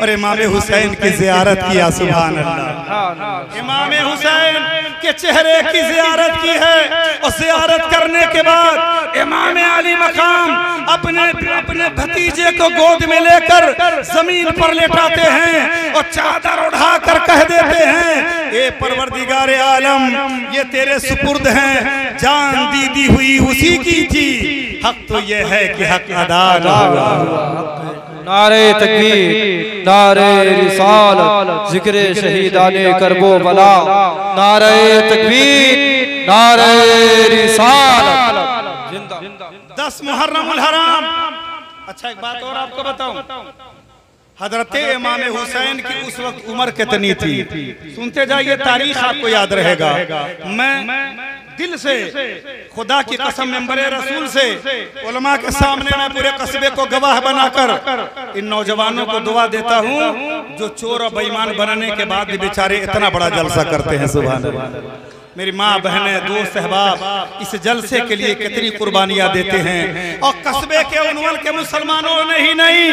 और इमाम हुसैन की जियारत किया। सुभान अल्लाह, इमाम हुसैन के चेहरे की जियारत की है और जियारत करने के बाद इमाम अली मकाम अपने भतीजे को गोद में लेकर जमीन पर लेटाते हैं और चादर उठाकर कह देते हैं, ये परवरदिगार आलम, ये तेरे सुपुर्द हैं, जान दी हुई उसी की थी, हक तो ये है कि हक अदा ना होगा। नारे तकबीर, नारे रिसालत, जिक्रे शहीदाने करबला, नारे तकबीर, नारे रिसालत। 10 मुहर्रमुल हराम। अच्छा एक बात और आपको बताऊं, हजरत इमाम हुसैन की उस वक्त उम्र कितनी थी? सुनते जाइए, तारीख आपको याद रहेगा। मैं दिल से खुदा की कसम मेंबर रसूल से उलमा के सामने मैं पूरे कस्बे को गवाह बनाकर इन नौजवानों को दुआ देता हूँ जो चोर और बेईमान बनने के बाद भी बेचारे इतना बड़ा जलसा करते हैं। सुभान अल्लाह। मेरी माँ बहनें दोस्त अहबाब इस जलसे के लिए कितनी कुर्बानियां देते हैं और कस्बे के उनवल के मुसलमानों ने ही नहीं,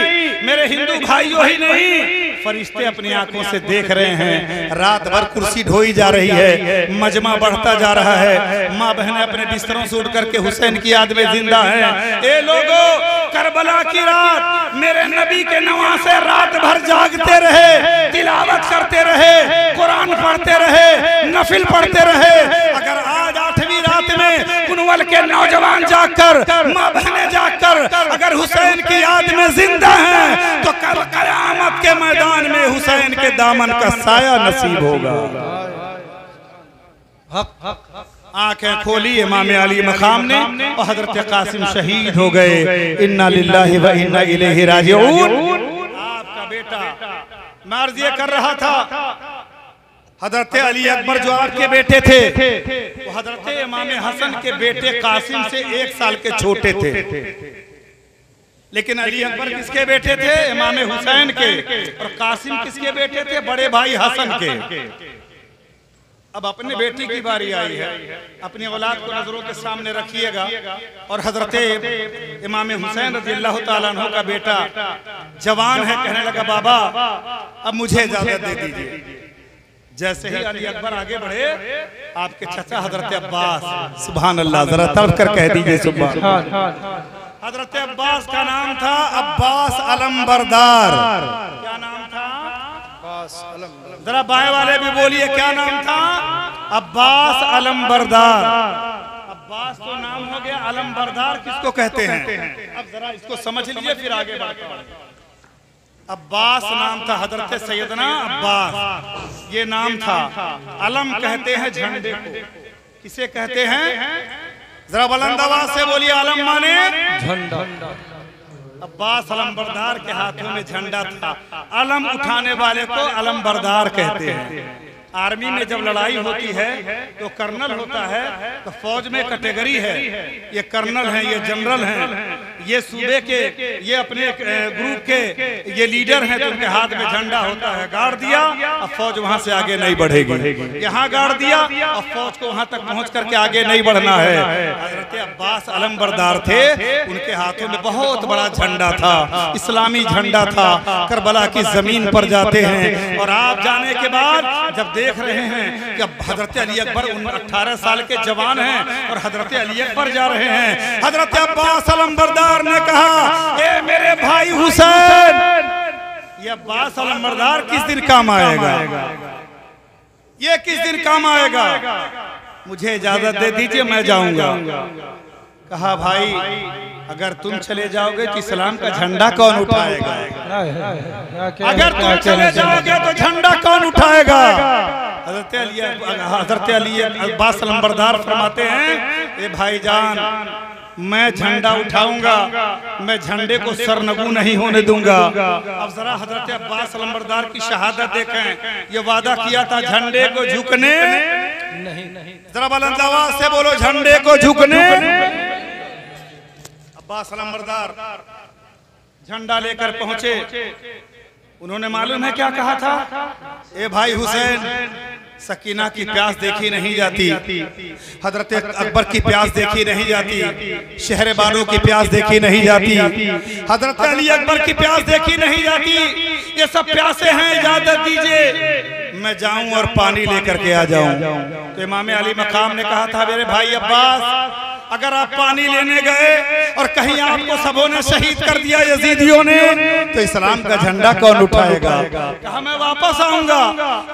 मेरे हिंदू भाइयों ही नहीं, फरिश्ते अपनी आंखों से देख रहे हैं। रात भर कुर्सी ढोई जा रही है, मजमा बढ़ता जा रहा है, माँ बहनें अपने बिस्तरों से उठ करके हुसैन की याद में जिंदा हैं। ए लोगों, करबला की रात मेरे नबी के नवासे रात भर जागते रहे, तिलावत करते रहे, कुरान पढ़ते रहे, नफिल पढ़ते रहे। अगर आज 8वीं रात में कुनवल के नौजवान जागकर, माँ बहनें जागकर अगर हुसैन की याद में जिंदा हैं तो कल कयामत के मैदान में हुसैन के दामन का साया नसीब होगा। आंखें खोली इमाम अली मकाम ने और हजरत कासिम शहीद हो गए। इन्ना लिल्लाहि व इन्ना इलैहि राजिऊन। आपका बेटा मर्ज ये कर रहा था, हजरत अली अकबर जो आपके बेटे थे वो हजरत इमाम हसन के बेटे कासिम से 1 साल के छोटे थे, लेकिन अली अकबर किसके बेटे थे? इमाम हुसैन के। और कासिम किसके बेटे थे? बड़े भाई हसन के। अब अपने बेटी की बारी आई है, अपनी औलाद को नजरों के सामने रखिएगा। और हजरत इमाम हुसैन रज़ियल्लाहु ताला अन्हु का बेटा जवान है, कहने लगा बाबा अब मुझे इजाजत दे दीजिए। जैसे ही अली अकबर आगे बढ़े, आपके चाचा हजरत अब्बास, सुभान अल्लाह, जरा तर्क कर कह दीजिए सुभान। हजरत अब्बास का नाम था अब्बास अलमबरदार। क्या नाम था? जरा बाएं वाले भी बोलिए, क्या नाम था? अब्बास अलमबरदार। अब्बास तो नाम हो गया, अलमबरदार किसको कहते हैं? अब जरा इसको समझ लीजिए फिर आगे बढ़ते हैं। अब्बास नाम था हजरत सैयदना अब्बास, ये नाम था। अलम कहते हैं झंडे को। किसे कहते हैं? जरा बुलंद आवाज से बोलिए, अलम माने झंडा। अब्बास अलमबरदार के हाथों में झंडा था। अलम उठाने वाले को अलमबरदार कहते हैं। आर्मी में जब लड़ाई होती है तो कर्नल होता है, तो फौज में कैटेगरी है, ये कर्नल हैं, ये जनरल हैं, ये सूबे के, ये अपने ग्रुप के ये लीडर हैं, तो उनके हाथ में झंडा होता है। गाड़ दिया, अब फौज वहां से आगे नहीं बढ़ेगी। यहाँ गाड़ दिया, अब फौज को वहां तक पहुंच करके आगे नहीं बढ़ना है। हजरत अब्बास अलमबरदार थे, उनके हाथों में बहुत बड़ा झंडा था, इस्लामी झंडा था। करबला की जमीन पर जाते हैं और आप जाने के बाद जब देख रहे हैं कि अब हजरत अली अकबर 18 साल के जवान हैं और हजरत अली अकबर जा रहे हैं, हजरत अब्बास अलमबरदार ने कहा, ए मेरे भाई हुसैन, ये अब्बास अलमबरदार किस दिन काम आएगा? ये किस दिन काम आएगा? मुझे इजाजत दे दीजिए, मैं जाऊंगा। कहा भाई अगर तुम चले जाओगे तो इस्लाम का झंडा कौन उठाएगा? अगर तुम चले जाओगे तो झंडा कौन उठाएगा? हजरत अली अब्बास अलमबरदार फरमाते हैं, ए भाईजान मैं झंडा उठाऊंगा, मैं झंडे को सरनगू नहीं होने दूंगा। अब जरा हजरत अब्बास अलमबरदार की शहादत देखें। ये वादा किया था झंडे को झुकने नहीं। जरा बुलंद आवाज से बोलो, झंडे को झुकने। अब्बास अलमबरदार झंडा लेकर पहुंचे। उन्होंने मालूम है क्या कहा था? ए भाई हुसैन, सकीना की प्यास देखी नहीं जाती, हजरत अकबर की प्यास देखी नहीं जाती, शहर बानो की प्यास देखी नहीं जाती, हजरत अली अकबर की प्यास देखी नहीं जाती। ये सब प्यासे हैं, इजाजत दीजिए मैं जाऊं और पानी लेकर के आ जाऊं। तो इमाम अली मकाम ने कहा था, मेरे भाई अब्बास, अगर आप पानी लेने गए और कहीं आपको सबों ने शहीद कर दिया यजीदियों ने, तो इस्लाम का झंडा कौन उठाएगा? कहा मैं वापस आऊंगा।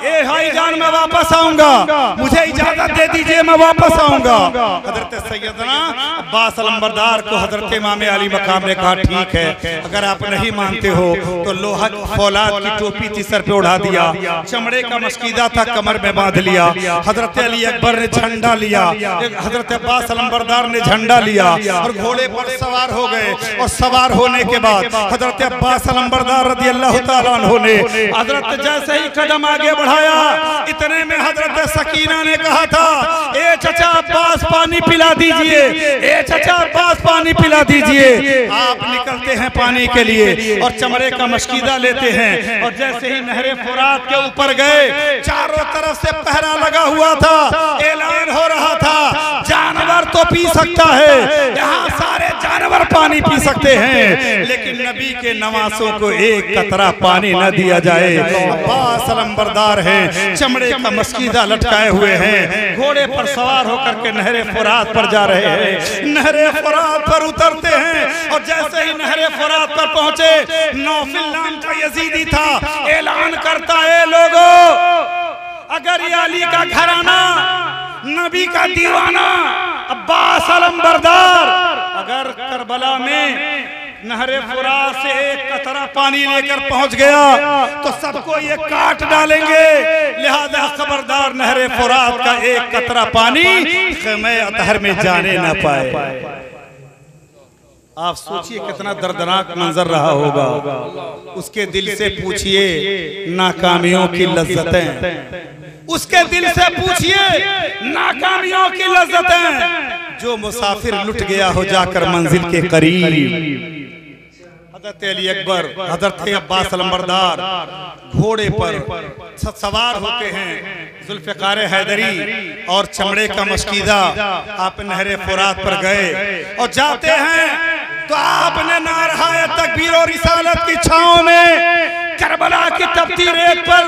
ए भाईजान मैं वापस आऊंगा, मुझे इजाजत दे दीजिए, मैं वापस आऊंगा। हजरत सैयदना अब्बास अलमबरदार को हजरत इमाम अली मकाम ने कहा, ठीक है, अगर आप नहीं मानते हो तो लोहा फौलाद की टोपी थी सर पे उड़ा दिया, चमड़े का मस्कीदा था कमर में बांध लिया। हजरत अली अकबर ने झंडा लिया, हजरत अब्बास अलमबरदार ने झंडा लिया और घोड़े पर सवार हो गए। और सवार होने के बाद हजरत अब्बास अलमबरदार रज़ियल्लाहु ताला अन्हु ने हजरत जैसे ही कदम आगे बढ़ाया, इतने में हजरत सकीना ने कहा था, ए चचा अब्बास पानी पिला दीजिए, ए चचा अब्बास पानी पिला दीजिए। आप निकलते हैं पानी के लिए और चमड़े का मस्कीदा लेते हैं और जैसे ही नहरे फुरात के ऊपर गए, चारों तरफ से पहरा लगा हुआ था, ऐलान हो रहा था जानवर तो पी सकता है, यहाँ सारे जानवर पानी पी सकते हैं, लेकिन नबी के नवासों को एक कतरा पानी न दिया जाए। अब्बास अलमबरदार हैं, चमड़े का मस्कीदा लटकाए हुए हैं, घोड़े पर सवार होकर के नहरे फुरात पर जा रहे हैं। नहरे फुरात पर उतरते हैं और जैसे ही नहरे फुरात पर पहुंचे, नौफिल नाम का यजीदी था, ऐलान करता है, लोगों अगर ये अली का घराना, नबी का दीवाना अब्बास अलमबरदार अगर करबला में नहरे फुरात से एक कतरा पानी लेकर पहुंच गया तो सबको ये काट डालेंगे, लिहाजा खबरदार नहरे फुरात का एक कतरा पानी ख़ैमे अतहर में जाने न पाए। आप सोचिए कितना दर्दनाक मंजर रहा होगा। उसके दिल से पूछिए नाकामियों की लज्जतें, उसके दिल से पूछिए नाकामियों की लज्जतें, जो मुसाफिर लुट गया हो जाकर मंजिल के करीब। हज़रत अली अकबर, हज़रत अब्बास अलंबरदार घोड़े पर सवार होते हैं, जुल्फ़िकार हैदरी और चमड़े का मशकीदा। आप नहरे फुरात पर गए और जाते हैं तो आपने नाराए तकबीर और रिसालत की छांव में करबला की तपती रेत पर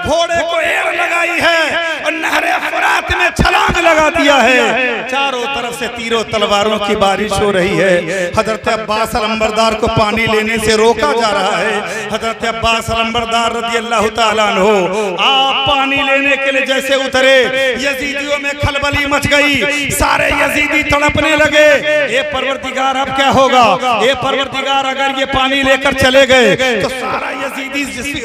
घोड़े को एड़ लगाई है और नहरे फुरात में छलांग लगा दिया है। चारों तरफ से तीरों तलवारों की बारिश हो रही है। हजरत अब्बास अलंबरदार को पानी लेने से रोका जा रहा है। हजरत अब्बास अलंबरदार रज़ियल्लाहु ताला अन्हु आप पानी लेने के लिए जैसे उतरे, यजीदियों में खलबली मच गई। सारे यजीदी तड़पने लगे, ये परवरदिगार अब क्या होगा, ये परवरदिगार अगर ये पानी लेकर चले गए तो सारा यजीदी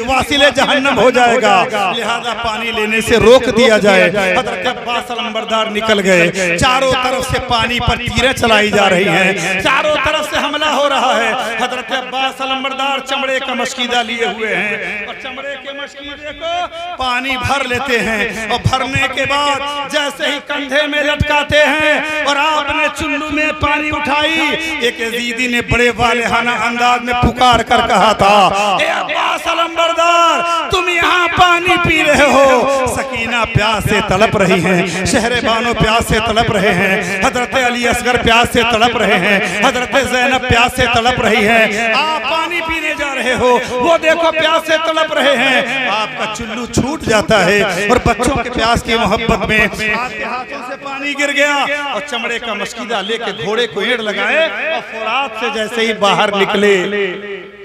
वासिले जहन्नम हो जाएगा, लिहाजा पानी लेने से रोक दिया जाए। हज़रत अब्बास अलंबरदार निकल गए। चारों तरफ से पानी पर तीरें चलाई जा रही हैं, चारों तरफ से हमला हो रहा है। हज़रत अब्बास अलंबरदार चमड़े का मशकीदा लिए हुए हैं और चमड़े के मशकीदे को पानी भर लेते हैं और भरने के बाद जैसे ही कंधे में लटकाते हैं और आपने चुल्लू में पानी उठाई, एक यजीदी ने बड़े वालेहाना अंदाज में पुकार कर कहा था, ए अब्बास अलंबरदार तुम यहाँ पानी पी रहे हो। सकीना प्यास से तड़प रही हैं, शहरबानो प्यास से तड़प रहे हैं, हजरत अली असगर प्यास से तड़प रहे हैं, हजरत ज़ैनब प्यास से तड़प रही है। आप पानी पीने जा रहे हो, वो देखो प्यास से तड़प रहे हैं। आपका चुल्लू छूट जाता है और बच्चों के प्यास की मोहब्बत में आपके हाथों से पानी गिर गया और चमड़े का मशकीदा लेके घोड़े को एड़ लगाए और फुरात से जैसे ही बाहर निकले,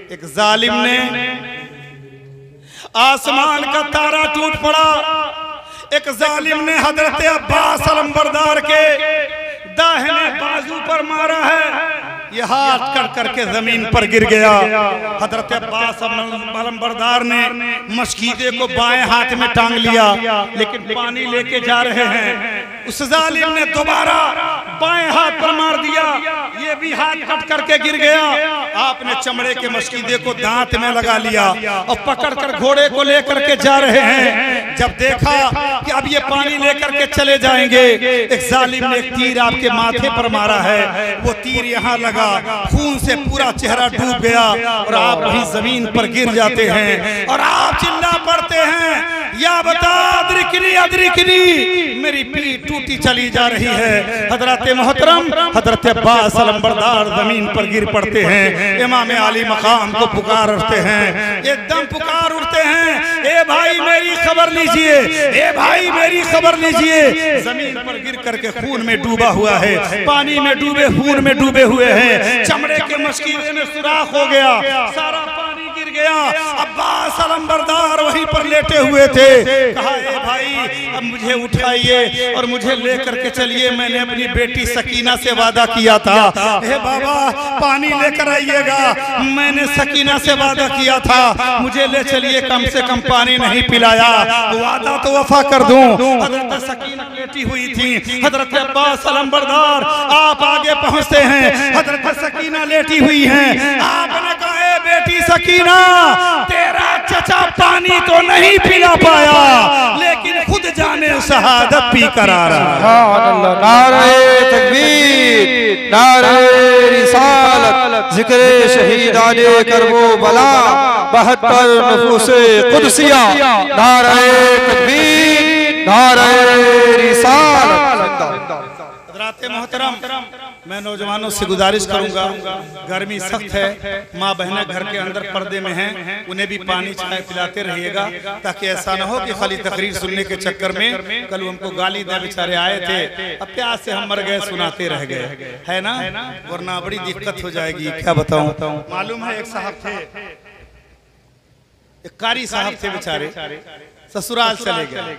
एक जालिम ने आसमान का तारा टूट पड़ा। एक जालिम ने हजरत अब्बास अलंबरदार के दाहिने बाजू पर मारा है, ये हाथ कर करके जमीन पर गिर गया। हजरत अब्बास अलंबरदार ने मशकीदे को बाएं हाथ में टांग लिया, लेकिन पानी लेके जा रहे हैं। उस जालिम ने दोबारा बाएं हाथ पर मार दिया, ये भी हाथ कट करके गिर गया। आपने चमड़े के मशकीदे को दांत में लगा लिया और पकड़ कर घोड़े को लेकर के जा रहे हैं। जब देखा कि अब ये पानी लेकर के चले जाएंगे, एक जालिम ने एक तीर आपके माथे पर मारा है। वो तीर यहाँ लगा, खून से पूरा चेहरा डूब गया और आप वहीं जमीन पर गिर जाते हैं और आप चिल्ला पड़ते हैं, या बता अदरिकनी अदरिकनी, मेरी पीठ टूटी चली जा रही है। हजरत मोहतरम हजरत अब्बास अलंबरदार जमीन पर गिर पड़ते हैं, इमाम आली मकाम को पुकार उठते हैं, एकदम पुकार उठते हैं, ए भाई मेरी खबर लीजिए, ए भाई मेरी खबर लीजिए। जमीन पर गिर करके खून में डूबा हुआ है, पानी में डूबे, खून में डूबे हुए हैं। चमड़े के मशकीदे में सुराख हो गया, सारा पानी गिर गया। अब्बास अलंबरदार वहीं पर लेटे हुए थे। कहा, ए भाई अब मुझे उठाइए और मुझे लेकर के चलिए, मैंने अपनी बेटी सकीना से वादा किया था। हे बाबा पानी लेकर आइएगा, मैंने सकीना से वादा किया था, मुझे ले चलिए, कम से कम पानी नहीं पिलाया, वादा तो वफा कर दूं। हजरत सकीना लेटी हुई थी, हजरत अब्बास अलंबरदार आप आगे पहुंचते हैं, हजरत सकीना लेटी हुई हैं। आपने कहा, ए बेटी सकीना, तेरा चचा पानी तो नहीं पिला पाया, लेकिन खुद जाने शहादत पी कर आ रहा है। नारे तकबीर, नारे रिसालत, जिक्रे शहीदाने करबला, 72 नफूसे कुदसिया, नारे तकबीर, नारे रिसालत। मोहतरम, मैं नौजवानों से गुजारिश करूंगा, गर्मी सख्त है, माँ बहनें घर के अंदर पर्दे में हैं, उन्हें भी पानी चाय पिलाते रहिएगा, ताकि ऐसा ना हो कि खाली तकरीर सुनने के चक्कर में कल हमको गाली दे बेचारे आए थे, अब प्यास से हम मर गए, सुनाते रह गए, है ना, वरना बड़ी दिक्कत हो जाएगी। क्या बताऊं, मालूम है एक साहब थे, एक कारी साहब थे, बेचारे ससुराल चले गए।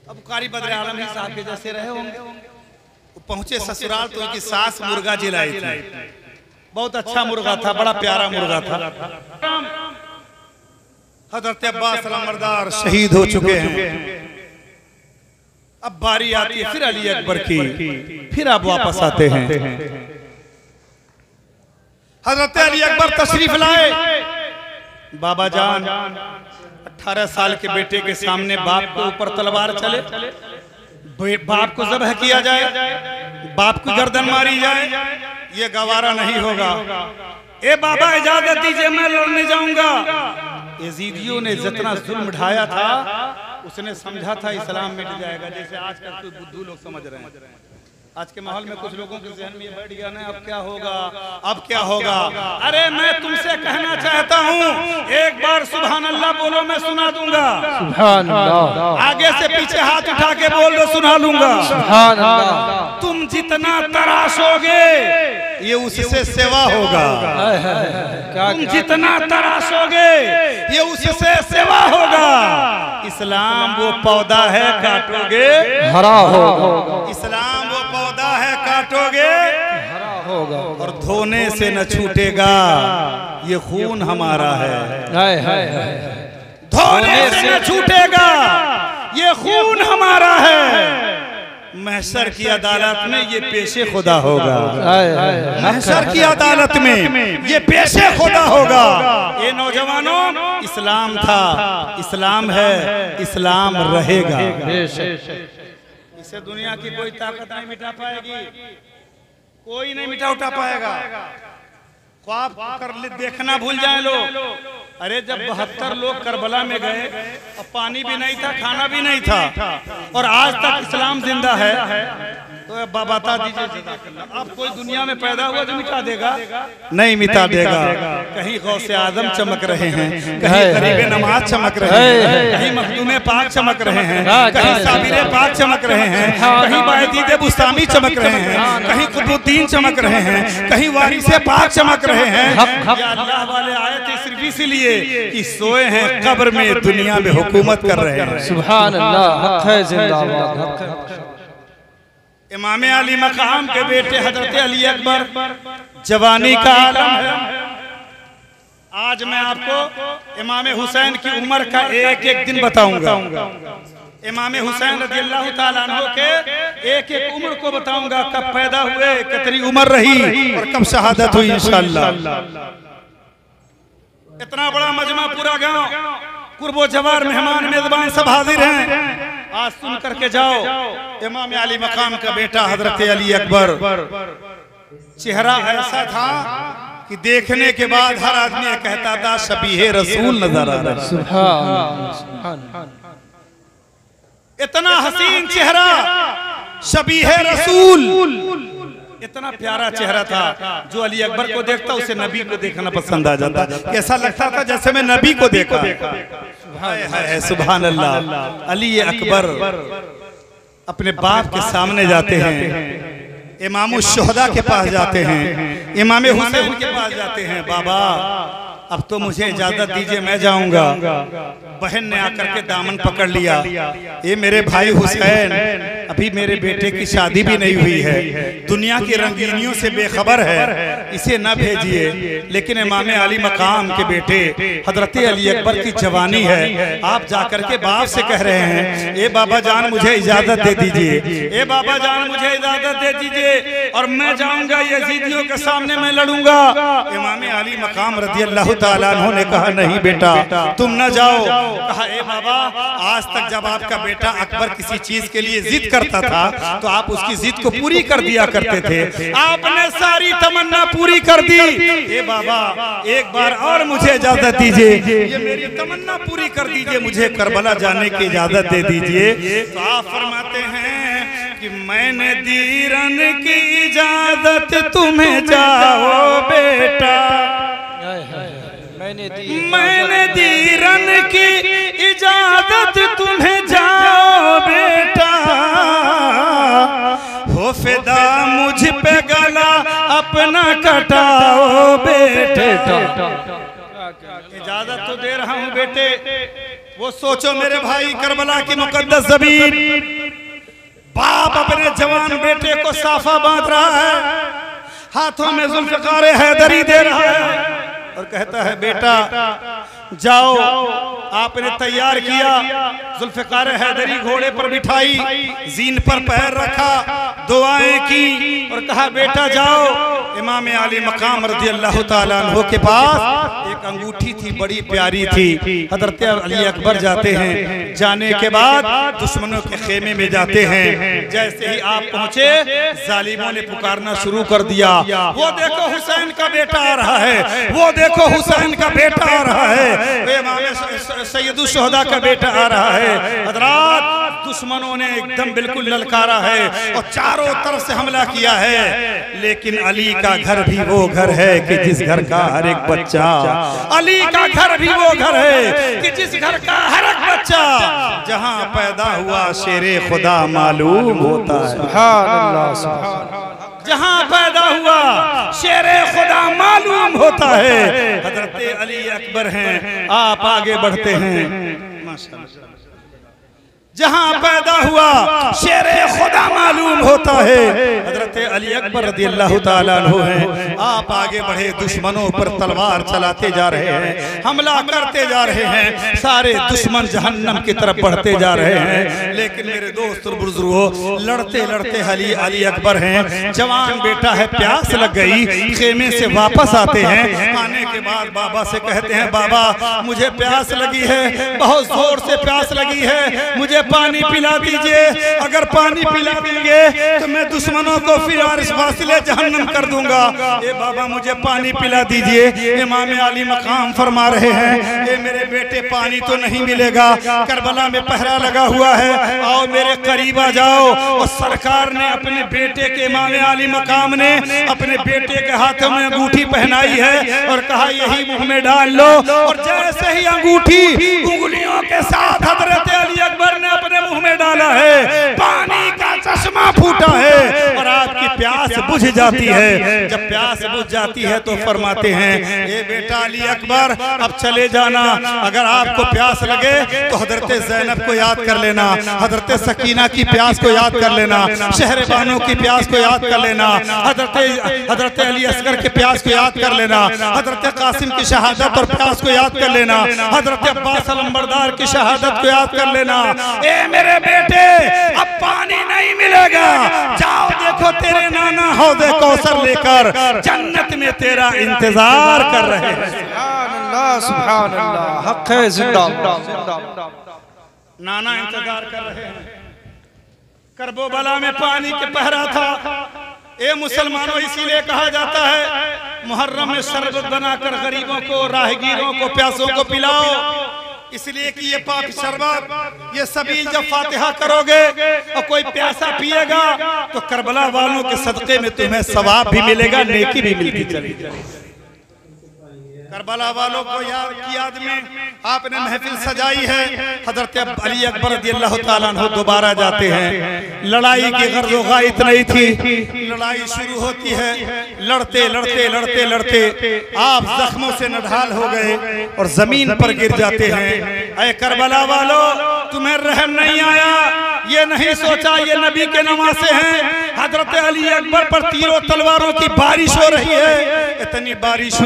अब कारी बदरे आलम ही साहब के जैसे रहे होंगे। वो पहुंचे ससुराल तो उनकी सास मुर्गा जिलाई थी। बहुत अच्छा मुर्गा था, बड़ा प्यारा मुर्गा था। हजरत अब्बास अलमरदार शहीद हो चुके हैं। अब बारी आती है फिर अली अकबर की, फिर आप वापस आते हैं। हजरत अली अकबर तशरीफ लाए। बाबा जान 18 साल के बेटे के सामने बाप के ऊपर तलवार चले, बाप को ज़ब्ह किया जाए, बाप की गर्दन मारी जाए, ये गवारा नहीं होगा। ए बाबा इजाजत दीजिए, मैं लड़ने जाऊंगा। यजीदियों ने जितना जुल्म ढाया था उसने समझा था इस्लाम मिट जाएगा, जैसे आजकल कुछ बुद्धू लोग समझ रहे हैं। आज के माहौल में कुछ लोगों के जहन में बैठ गया ना, अब क्या होगा, अब क्या होगा। अरे मैं तुमसे कहना चाहता हूँ, एक बार सुभान अल्लाह बोलो, मैं सुना दूंगा। सुभान अल्लाह। आगे से पीछे हाथ उठा के बोल दो, सुना लूंगा। सुभान अल्लाह। तुम जितना तराशोगे ये उससे सेवा होगा। तुम जितना तराशोगे ये उससे सेवा होगा। इस्लाम वो पौधा है, काटोगे हरा होगा। इस्लाम वो पौधा है, काटोगे हरा होगा। और धोने से न छूटेगा, ये खून हमारा है। धोने से न छूटेगा, ये खून हमारा है। महशर की अदालत में ये पेशे खुदा होगा। महशर की अदालत में ये पेशे खुदा होगा। ये नौजवानों, इस्लाम था, इस्लाम है, इस्लाम रहेगा। इसे दुनिया की कोई ताकत नहीं मिटा पाएगी, कोई नहीं मिटा उठा पाएगा। ख्वाब कर देखना भूल जाए लोग। अरे जब 72 लोग करबला में गए, अब पानी भी नहीं था, खाना भी नहीं था, और आज तक इस्लाम जिंदा है, तो बता दीजिए अब कोई दुनिया में पैदा हुआ जो मिटा देगा? नहीं मिटा देगा। कहीं गौसे आजम चमक रहे हैं, कहीं गरीबे नमाज चमक रहे हैं, कहीं मखदूमे पाक चमक रहे हैं, कहीं साबिरे पाक चमक रहे हैं, कहीं बायदीदे बुस्तामी चमक रहे हैं, कहीं कुतुबुद्दीन चमक रहे हैं, कहीं वारिसे पाक चमक रहे हैं। अल्लाह वाले आए थे सिर्फ इसीलिए कि सोए हैं कब्र में, दुनिया में हुकूमत कर रहे हैं। सुभान अल्लाह। हक है जिंदाबाद। इमाम अली मकाम के बेटे हजरत अली अकबर, जवानी का आलम है। आज मैं आपको इमाम हुसैन की उम्र का एक एक दिन बताऊंगा। इमाम हुसैन रज़ियल्लाहु ताला अन्हु के एक एक उम्र को बताऊंगा, कब पैदा हुए, कितनी उम्र रही और कब शहादत हुई इंशाअल्लाह। इतना बड़ा मजमा, पूरा गांव, कुर्बो जवार, मेहमान मेजबान सब हाजिर हैं। आज सुन करके जाओ। इमाम अली मकाम का बेटा हजरत अली अकबर, चेहरा ऐसा था कि देखने के बाद हर आदमी कहता था शबीहे रसूल नजर आ रहा है। इतना हसीन चेहरा, शबीहे रसूल, इतना प्यारा चेहरा था। जो अली अकबर को देखता उसे नबी को देखना पसंद आ जाता। ऐसा लगता था जैसे मैं नबी को देखा। सुभान अल्लाह। अली अकबर अपने बाप के सामने जाते हैं, इमाम शुहदा के पास जाते हैं, इमाम हुसैन के पास जाते हैं। बाबा अब तो मुझे इजाजत दीजिए, मैं जाऊंगा। बहन ने आकर के दामन पकड़ लिया। ये मेरे भाई हुसैन, अभी मेरे बेटे की शादी भी नहीं हुई है, दुनिया की रंगीनियों से बेखबर है, इसे न भेजिए। लेकिन इमाम अली मकाम के बेटे हजरत अली अकबर की जवानी है। आप जाकर के बाप से कह रहे हैं, ए बाबा जान मुझे इजाजत दे दीजिए, ए बाबा जान मुझे इजाजत दे दीजिए, और मैं जाऊंगा यजीदियों के सामने मैं लड़ूंगा। इमाम अली मकाम रज़ियल्लाहु ताला अन्हु ने कहा, नहीं बेटा तुम न जाओ। कहा, ए बाबा आज तक जब आपका बेटा अकबर किसी चीज के लिए जिद करता था तो आप उसकी जिद को पूरी कर दिया करते थे। आपने सारी तमन्ना पूरी कर दी। ए बाबा एक बार और मुझे इजाजत दीजिए, ये मेरी तमन्ना पूरी कर दीजिए, मुझे करबला जाने की इजाजत दे दीजिए। तो आप फरमाते हैं कि मैंने दी रन की इजाजत, तुम्हें जाओ बेटा। मैंने दी रन की इजाजत, तुम्हें जाओ बेटा। हो फिदा मुझ पे गला अपना कटाओ बेटे। इजाजत तो दे रहा हूँ बेटे, वो सोचो मेरे भाई करबला की मुकद्दस ज़मीन, बाप अपने जवान बेटे को साफा बांध रहा है। हाथों में जुल्फ़िकार हैदरी दे रहा है और कहता है बेटा जाओ, आपने तैयार किया, जुल्फ़िकार हैदरी घोड़े पर बिठाई, जीन पर पैर रखा, दुआएं की और कहा बेटा जाओ। इमाम अली मकाम रज़ी अल्लाह ताला अन्हु के पास एक अंगूठी थी, बड़ी प्यारी थी। हज़रत अली अकबर जाते हैं, जाने के बाद दुश्मनों के खेमे में जाते हैं। जैसे ही आप पहुंचे जालिमों ने पुकारना शुरू कर दिया, वो देखो हुसैन का बेटा आ रहा है, वो देखो हुसैन का बेटा आ रहा है, सैयदुल शुहदा का बेटा आ रहा है। हज़रात दुश्मनों ने एकदम बिल्कुल ललकारा है और चारों तरफ से हमला किया है। लेकिन अली का घर भी वो घर है कि जिस घर का हर एक बच्चा, अली का घर भी वो घर है कि जिस घर का हर एक बच्चा जहां पैदा हुआ शेरे खुदा मालूम होता है। सुभान अल्लाह, सुभान अल्लाह। जहां पैदा हुआ शेरे खुदा मालूम होता है। हजरत अली अकबर हैं, आप आगे बढ़ते हैं। माशाअल्लाह, जहां पैदा हुआ शेरे खुदा मालूम होता है। हजरत अली अकबर रज़ी अल्लाह ताला अन्हु हैं, आप आगे बढ़े, दुश्मनों पर तलवार चलाते जा रहे हैं, हमला करते जा रहे हैं, सारे दुश्मन जहन्नम की तरफ बढ़ते जा रहे हैं। लेकिन मेरे दोस्त और बुजुर्गों, लड़ते लड़ते अली अकबर हैं, जवान बेटा है, प्यास लग गई, खेमे से वापस आते हैं। आने के बाद बाबा से कहते हैं बाबा मुझे प्यास लगी है, बहुत जोर से प्यास लगी है, मुझे पानी पिला दीजिए। अगर पानी पिला देंगे तो मैं दुश्मनों को फिर फासिले जहन्नम कर दूंगा। ए बाबा मुझे पानी पिला दीजिए। इमाम अली मकाम फरमा रहे हैं, ए मेरे बेटे पानी तो नहीं मिलेगा, करबला में पहरा लगा हुआ है, आओ मेरे करीब आ जाओ। और सरकार ने अपने बेटे के, इमाम अली मकाम ने अपने बेटे के हाथों में अंगूठी पहनाई है और कहा यही मुंह में डाल लो। और जैसे ही अंगूठी उंगलियों के साथ हजरत अली अकबर ने अपने मुंह में डाला है, पानी का चश्मा फूटा है और आपकी प्यास बुझ जाती है। जब प्यास बुझ जाती है तो फरमाते हैं, ये बेटा अली अकबर अब चले जाना, अगर आपको प्यास लगे तो हजरत ज़ैनब को याद कर लेना, हजरत सकीना की प्यास को याद कर लेना, शहर बानो की प्यास को याद कर लेना, हजरत अली असगर की प्यास को याद कर लेना, हजरत कासिम की शहादत और प्यास को याद कर लेना, हजरत अब्बास अलंबरदार की शहादत को याद कर लेना। ए मेरे बेटे अब पानी नहीं मिलेगा, जाओ देखो तेरे नाना हौदे कौसर लेकर जन्नत में तेरा इंतजार कर रहे हैं। सुभान अल्लाह, सुभान अल्लाह, हक है जिंदाबाद। नाना इंतजार कर रहे हैं। करबला में पानी के पहरा था। ए मुसलमानों, इसीलिए कहा जाता है मुहर्रम में शरबत बनाकर गरीबों को, राहगीरों को, प्यासों को पिलाओ, इसलिए कि ये पाक शरबत, ये सभी जब फातिहा करोगे और कोई प्यासा पिएगा तो करबला वालों के सदक़े में तुम्हें सवाब भी मिलेगा, नेकी भी मिलती चली जाएगी। करबला वालों को याद में आपने महफिल सजाई है। हजरत अली अकबर रज़ी अल्लाह ताला अन्हु दोबारा जाते हैं। लड़ाई की गर्ज़ व गायत नहीं थी, लड़ाई शुरू होती है। लड़ते लड़ते लड़ते लड़ते आप जख्मों से नढाल हो गए और जमीन पर गिर जाते हैं। ऐ करबला वालों, तुम्हें रहम नहीं आया, ये नहीं सोचा ये नबी के नवासे हैं। हजरत अली अकबर पर तीरों तलवारों की बारिश हो रही है। इतनी बारिश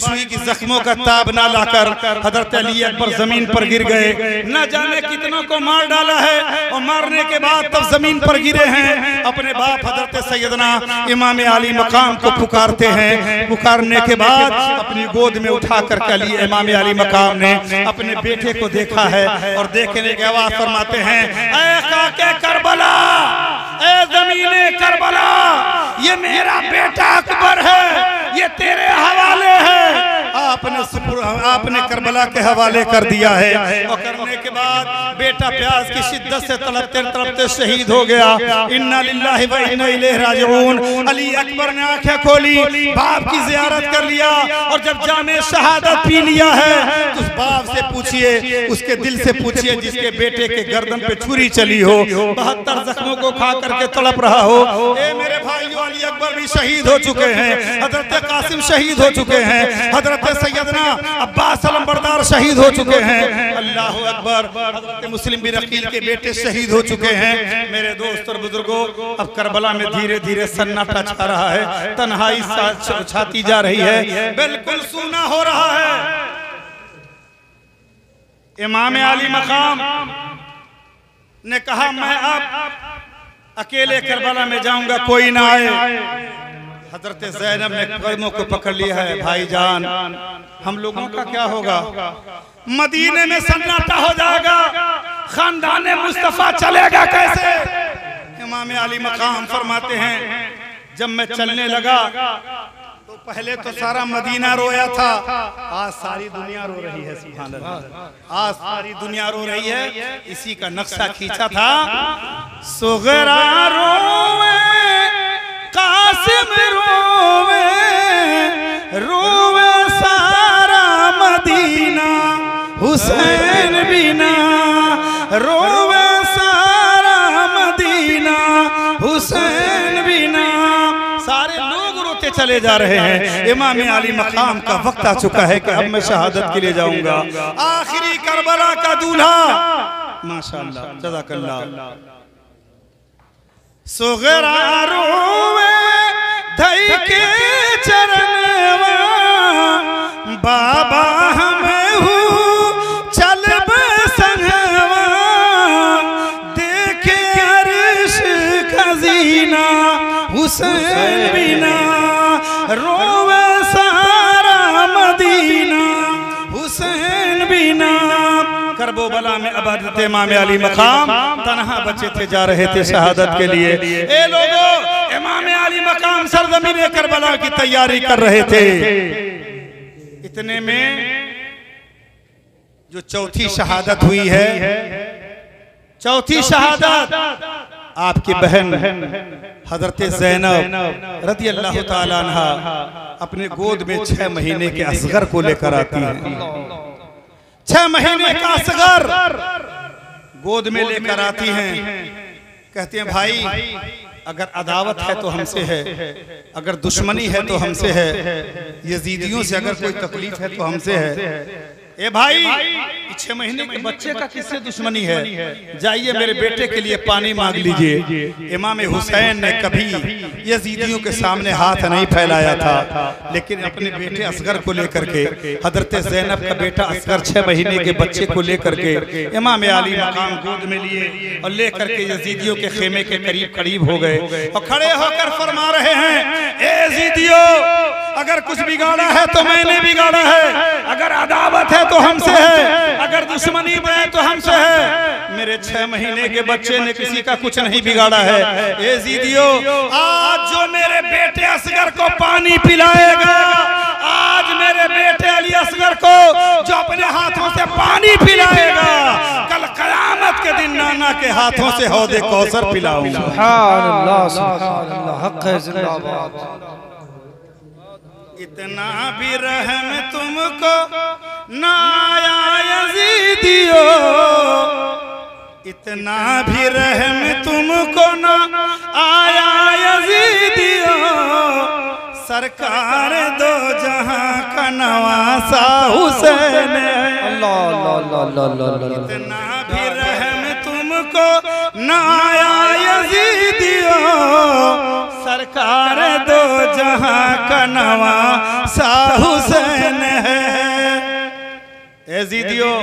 हुई कि जख्मों का ताब ना लाकर हजरत अली अकबर जमीन पर गिर गए। न जाने कितनों को मार डाला है और मारने के बाद तब जमीन पर गिरे हैं। अपने बाप हजरत सैयदना इमाम अली मकाम को पुकारते हैं। पुकारने के बाद अपनी गोद में उठा कर अली इमाम अली मकाम ने अपने बेटे को देखा है और देखने के बाद फरमाते हैं, ऐ काके करबला, ऐ ज़मीने करबला, ये मेरा बेटा अकबर है, ये तेरे हवाले है। आपने करबला के हवाले कर दिया है। और करने के बाद बेटा प्यास की शिद्दत से तड़पते तड़पते शहीद हो गया। इन्ना लिल्लाहि व इन्ना इलैहि राजिऊन। अली अकबर ने आंखें खोली, बाप की ज़ियारत कर लिया और जब जामे शहादत पी लिया है तो उस बाप से पूछिए, उसके दिल से पूछिए जिसके बेटे के गर्दन पे छुरी चली हो, 72 जख्मों को खा करके तड़प रहा हो। ए मेरे भाइयों, अली अकबर भी शहीद हो चुके हैं, हजरत कासिम शहीद हो चुके हैं, हजरत सैयदना अब्बास अलमबरदार शहीद हो चुके हैं, अल्लाह अकबर, हजरत मुस्लिम बिन अकील के बेटे शहीद हो चुके हैं। मेरे दोस्त और बुजुर्गों, अब करबला में धीरे धीरे सन्नाटा छा रहा है, तन्हाई छाती जा रही है, बिल्कुल सूना हो रहा है। इमाम आली मकाम ने कहा मैं अब अकेले करबला में जाऊंगा, कोई ना आए। हजरत ज़ैनब ने कदमों को पकड़ लिया है, भाईजान हम लोगों का क्या होगा, मदीने में सन्नाटा हो जाएगा, खानदान मुस्तफा चलेगा कैसे। इमाम आली मकाम फरमाते हैं जब मैं चलने लगा तो पहले तो सारा मदीना रोया था, आज सारी दुनिया रो रही है। सुभान अल्लाह, आज सारी दुनिया रो रही है। इसी का नक्शा खींचा था, सुगरा रोवे कासिम रोवे, रोवे सारा मदीना हुसैन बिना, रोवे सारा मदीना हुसैन बिना। सारे लोग रोते चले जा रहे हैं। इमाम आली मकाम का वक्त आ चुका है कि अब मैं शहादत के लिए जाऊंगा। आखिरी करबला का दूल्हा, माशाअल्लाह, जज़ाकल्लाह। सुगरा रोवे धई के चरणवा, बाबा हमें हूँ चल संगवा, देखे अर्श खजीना हुसैन बिना, रोवे सारा मदीना हुसैन बिना। करबला में अब हज़रत इमाम अली मकाम तन्हा बच्चे थे, जा रहे थे शहादत के लिए। ए लोगों, इमाम अली मकाम सरजमीन करबला की तैयारी कर रहे थे। इतने में जो चौथी शहादत हुई है, चौथी शहादत आपकी बहन हजरत ज़ैनब रज़ी अल्लाह ताला अन्हा अपने गोद में 6 महीने के असगर को लेकर आती हैं। 6 महीने का असगर गोद में लेकर आती हैं। कहती हैं भाई अगर अदावत है तो हमसे है, अगर दुश्मनी है तो हमसे है, यजीदियों से अगर कोई तकलीफ है तो हमसे है। ए भाई 6 महीने के बच्चे का किससे दुश्मनी है, जाइए मेरे बेटे के लिए पानी मांग लीजिए। इमाम हुसैन ने कभी यजीदियों के सामने हाथ नहीं फैलाया था, लेकिन अपने बेटे असगर को लेकर के, हजरत ज़ैनब का बेटा असगर 6 महीने के बच्चे को लेकर के इमाम आली मकाम गोद में लिए और लेकर के यजीदियों के खेमे के करीब करीब हो गए और खड़े होकर फरमा रहे हैं, ए यजीदियों अगर कुछ बिगाड़ा है तो मैंने बिगाड़ा है, अगर अदावत है तो हमसे है, अगर दुश्मनी है तो हमसे है। मेरे 6 महीने के बच्चे ने किसी का कुछ नहीं बिगाड़ा है। ए यजीदियों, आज जो मेरे बेटे असगर को पानी पिलाएगा, आज मेरे बेटे अली असगर को जो अपने हाथों से पानी पिलाएगा, कल कयामत के दिन नाना के हाथों से हौदे कौसर पिलाऊंगा। सुभान अल्लाह, सुभान अल्लाह, हक है जिंदाबाद। इतना भी रहम तुमको ना आया यजीदियो, इतना भी रहम तुमको ना आया यजीदियो, सरकार दो जहां का नवासा हुसैन। अल्लाह अल्लाह अल्लाह अल्लाह। इतना भी रहम तुमको ना आया यजीदियो, सरकार दो जहां का नवासा हुसैन है। यजीदियों,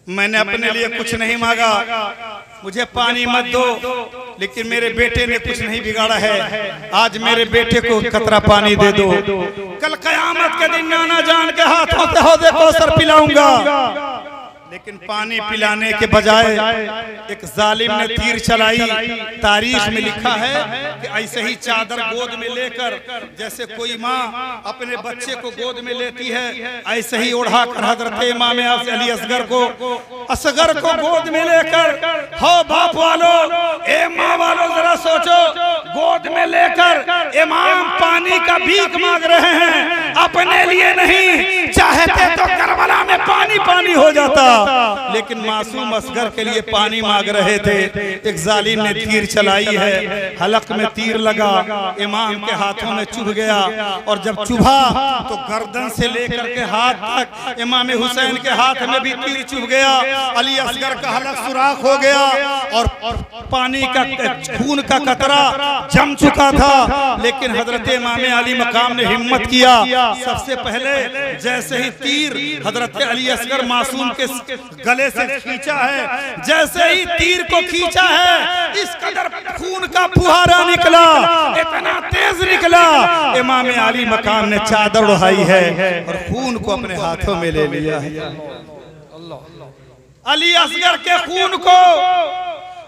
मैंने अपने लिए कुछ नहीं मांगा, मुझे पानी मत दो, लेकिन मेरे बेटे ने कुछ नहीं बिगाड़ा है, आज मेरे बेटे को कतरा पानी दे दो, कल कयामत के दिन नाना जान के हाथों से हौदे कौसर पिलाऊंगा। लेकिन पानी पिलाने के बजाय एक जालिम ने तीर चलाई। तारीख में लिखा है कि ऐसे ही चादर गोद में लेकर, जैसे कोई माँ अपने बच्चे को गोद में लेती है, ऐसे ही उड़ाकर हजरत इमाम अली असगर को गोद में लेकर, हो बाप वालों, ए माँ वालों, जरा सोचो, गोद में लेकर इमाम पानी का भीख मांग रहे हैं, अपने लिए नहीं, चाहते तो करबला में पानी पानी हो जाता, लेकिन मासूम असगर के लिए पानी मांग रहे थे। एक जालिम ने तीर चलाई है, हलक में तीर लगा, इमाम के हाथों में चुभ गया, और जब चुभा तो गर्दन से लेकर के हाथ तक इमाम हुसैन के हाथ में भी तीर चुभ गया। अली असगर का हलक सुराख हो गया और पानी का खून का कतरा जम चुका था, लेकिन हजरत इमाम अली मकाम ने हिम्मत किया। सबसे पहले जैसे ही तीर हजरत अली असगर मासूम के गले से खींचा है, जैसे ही तीर को खींचा है, इस कदर खून का फुहारा निकला, इतना तेज निकला, इमाम अली मकाम ने चादर उड़ाई है और खून को अपने हाथों में ले लिया है। अली असगर के खून को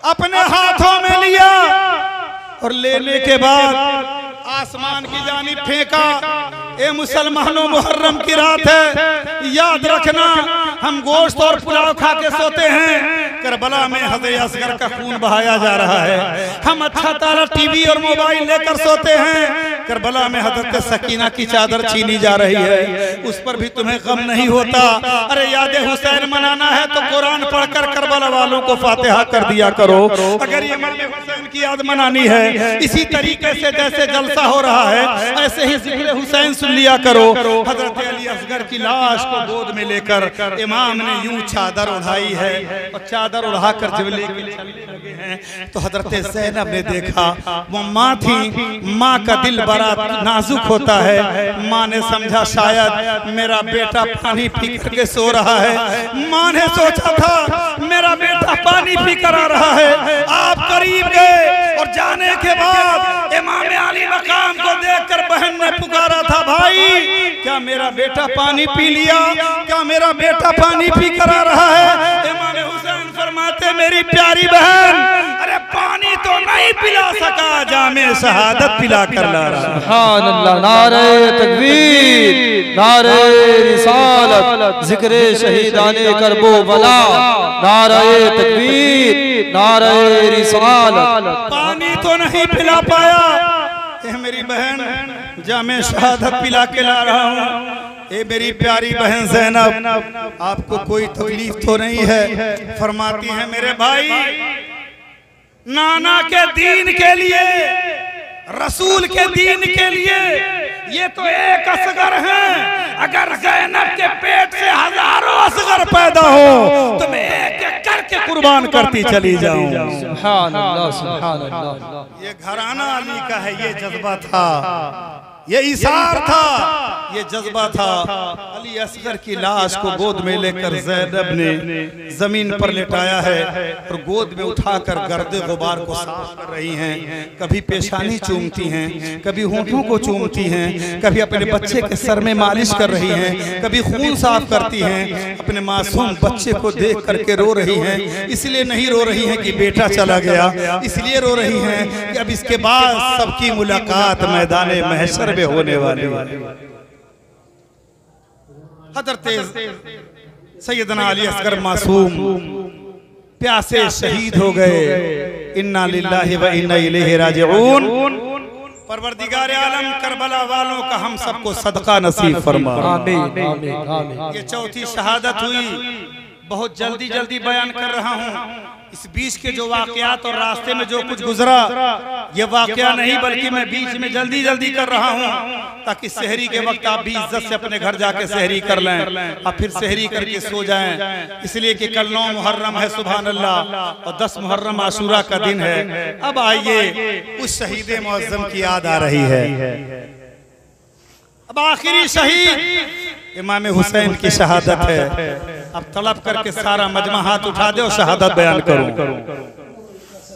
अपने हाथों में लिया और लेने के बाद आसमान की जानिब फेंका। ए मुसलमानों, मुहर्रम की रात है, याद रखना हम गोश्त और पुलाव खा के सोते हैं, करबला में हज़रत असगर का खून बहाया जा रहा है। हम अच्छा तारा टीवी और मोबाइल लेकर सोते हैं, करबला में हज़रत सकीना की चादर छीनी जा रही है, उस पर भी तुम्हें गम नहीं होता। अरे याद हुसैन मनाना है तो कुरान पढ़कर करबला वालों को फातिहा कर दिया करो। अगर ये इमाम हुसैन की याद मनानी है, इसी तरीके से जैसे जलसा हो रहा है, ऐसे ही जिक्र हुसैन सुन लिया करो। हजरत अली असगर की लाश को गोद में लेकर इमाम ने यूं चादर उड़ाई है, और चादर उड़ाकर जब लेके चलने लगे हैं तो हजरत ज़ैनब ने देखा, वो माँ थी, माँ का दिल बड़ा नाजुक होता है। माँ ने समझा शायद मेरा बेटा पानी पी करके सो रहा है। माँ ने सोचा था मेरा बेटा पानी पी कर आ रहा है। आप करीब गए और जाने के बाद इमाम अली मकाम को देखकर बहन ने पुकारा था, भाई क्या मेरा बेटा पानी पी लिया? क्या मेरा बेटा पानी पी कर आ रहा है? इमाम हुसैन फरमाते, मेरी प्यारी बहन, अरे पानी तो नहीं पिला सका, जामे शहादत पिला कर ला रहा। सुभान अल्लाह, नारे तकबीर, नारे रिसालत, जिक्रे शहीदाने करबला, नारे तकबीर, नारे रिसालत। पानी तो नहीं पिला पाया, मेरी बहन जामे शहादत पिला के ला रहा हूँ। ए मेरी प्यारी बहन ज़ैनब, आपको कोई तकलीफ तो नहीं है? फरमाती है, मेरे भाई, नाना के दीन के लिए, रसूल के दीन के लिए ये तो एक असगर है। अगर ज़ैनब के पेट से हजारों असगर पैदा हो तो मैं एक एक करके कुर्बान करती चली जाऊं। सुभान अल्लाह, सुभान अल्लाह। ये घराना अली का है, ये जज्बा था, ये इशार था, ये जज्बा था। अली असगर की लाश को गोद में लेकर ज़ैनब ने जमीन पर लेटाया है और गोद में उठाकर गर्दे गुबार को साफ कर रही हैं। कभी पेशानी चूमती हैं, कभी होंठों को चूमती हैं, कभी अपने बच्चे के सर में मालिश कर रही हैं, कभी खून साफ करती हैं। अपने मासूम बच्चे को देख करके रो रही हैं। इसलिए नहीं रो रही हैं कि बेटा चला गया, इसलिए रो रही हैं कि अब इसके बाद सबकी मुलाकात मैदान महशर में होने वाली। हज़रत सैयदना अली असगर मासूम प्यासे शहीद हो गए। इन्ना लिल्लाहि व इन्ना इलैहि राजिऊन। परवरदिगार आलम करबला वालों का हम सबको सदका नसीब फरमा। ये चौथी शहादत हुई, बहुत जल्दी जल्दी बयान कर रहा हूँ। इस बीच के जो वाकयात और रास्ते में जो कुछ गुजरा, ये वाकया नहीं बल्कि मैं बीच में जल्दी जल्दी कर रहा हूँ, ताकि सहरी के वक्त आप भी इज्जत से अपने घर जाके सहरी कर लें और फिर सहरी करके सो जाएं। इसलिए कि कल 9 मुहर्रम है, सुभान अल्लाह, और 10 मुहर्रम आशूरा का दिन है। अब आइए, उस शहीद मुअज्जम की याद आ रही है। अब आखिरी शहीद इमाम हुसैन की शहादत है। अब तड़प करके सारा मजमा हाथ उठा दे और शहादत बयान करो।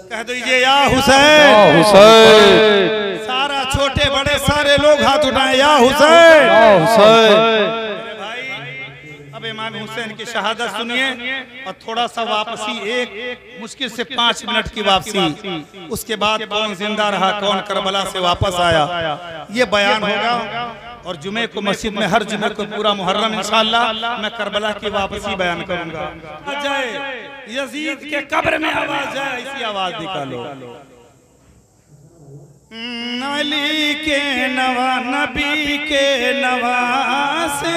कह दीजिए, या हुसैन, हुसैन। सारा छोटे बड़े सारे लोग हाथ उठाएं, या हुसैन, या हुसैन। अब इमाम हुसैन की शहादत सुनिए और थोड़ा सा वापसी, एक मुश्किल से 5 मिनट की वापसी। उसके बाद कौन जिंदा रहा, कौन करबला से वापस आया, ये बयान होगा। और जुमे को मस्जिद में हर जुमे को पूरा मुहर्रम इंशाअल्लाह मैं करबला की वापसी बयान करूंगा। जय यजीद के कब्र में आवाज है, इसी आवाज निकालो। अली के नवा, नबी के नवा से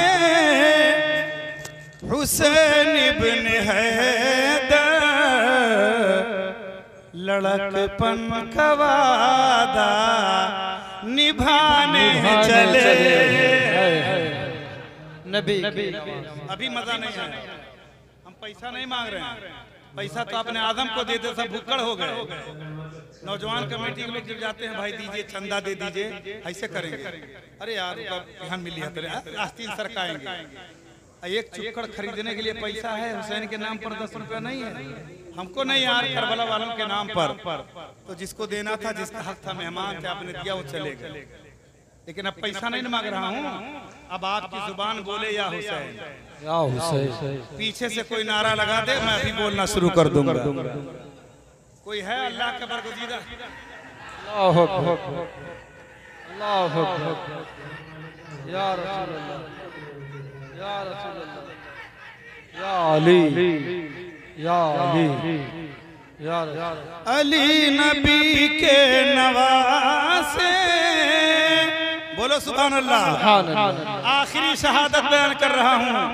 हुसैन इब्न हैदर लड़कपन का वादा निभाने चले। नबी अभी मजा नहीं है, हम पैसा नहीं मांग रहे हैं, पैसा तो अपने आदम को देते सब भुक्कड़ हो गए। नौजवान कमेटी के लोग जब जाते हैं भाई दीजिए चंदा दे दीजिए, ऐसे करेंगे। अरे यार यहाँ मिली है तेरे आस्तीन सरकाएंगे। एक चुक्कड़ खरीदने के लिए पैसा है, हुसैन के नाम पर 10 रुपया नहीं है, हमको नहीं यार, करबला वालों के नाम पर। तो जिसको देना था, जिसका हक था, मेहमान थे, आपने दिया, वो चले गए। लेकिन अब पैसा नहीं मांग रहा हूँ, अब आपकी जुबान बोले या हुसैन, या हुसैन। पीछे से कोई नारा लगा दे, मैं अभी बोलना शुरू कर दूंगा। कोई है अल्लाह का बरगुज़ीदा? अल्लाहु अकबर, अल्लाहु अकबर, या रसूल अल्लाह, या रसूल अल्लाह, या अली, या अली, या अली नबी के नवासे। बोलो सुभान अल्लाह। आखिरी शहादत बयान कर रहा हूँ।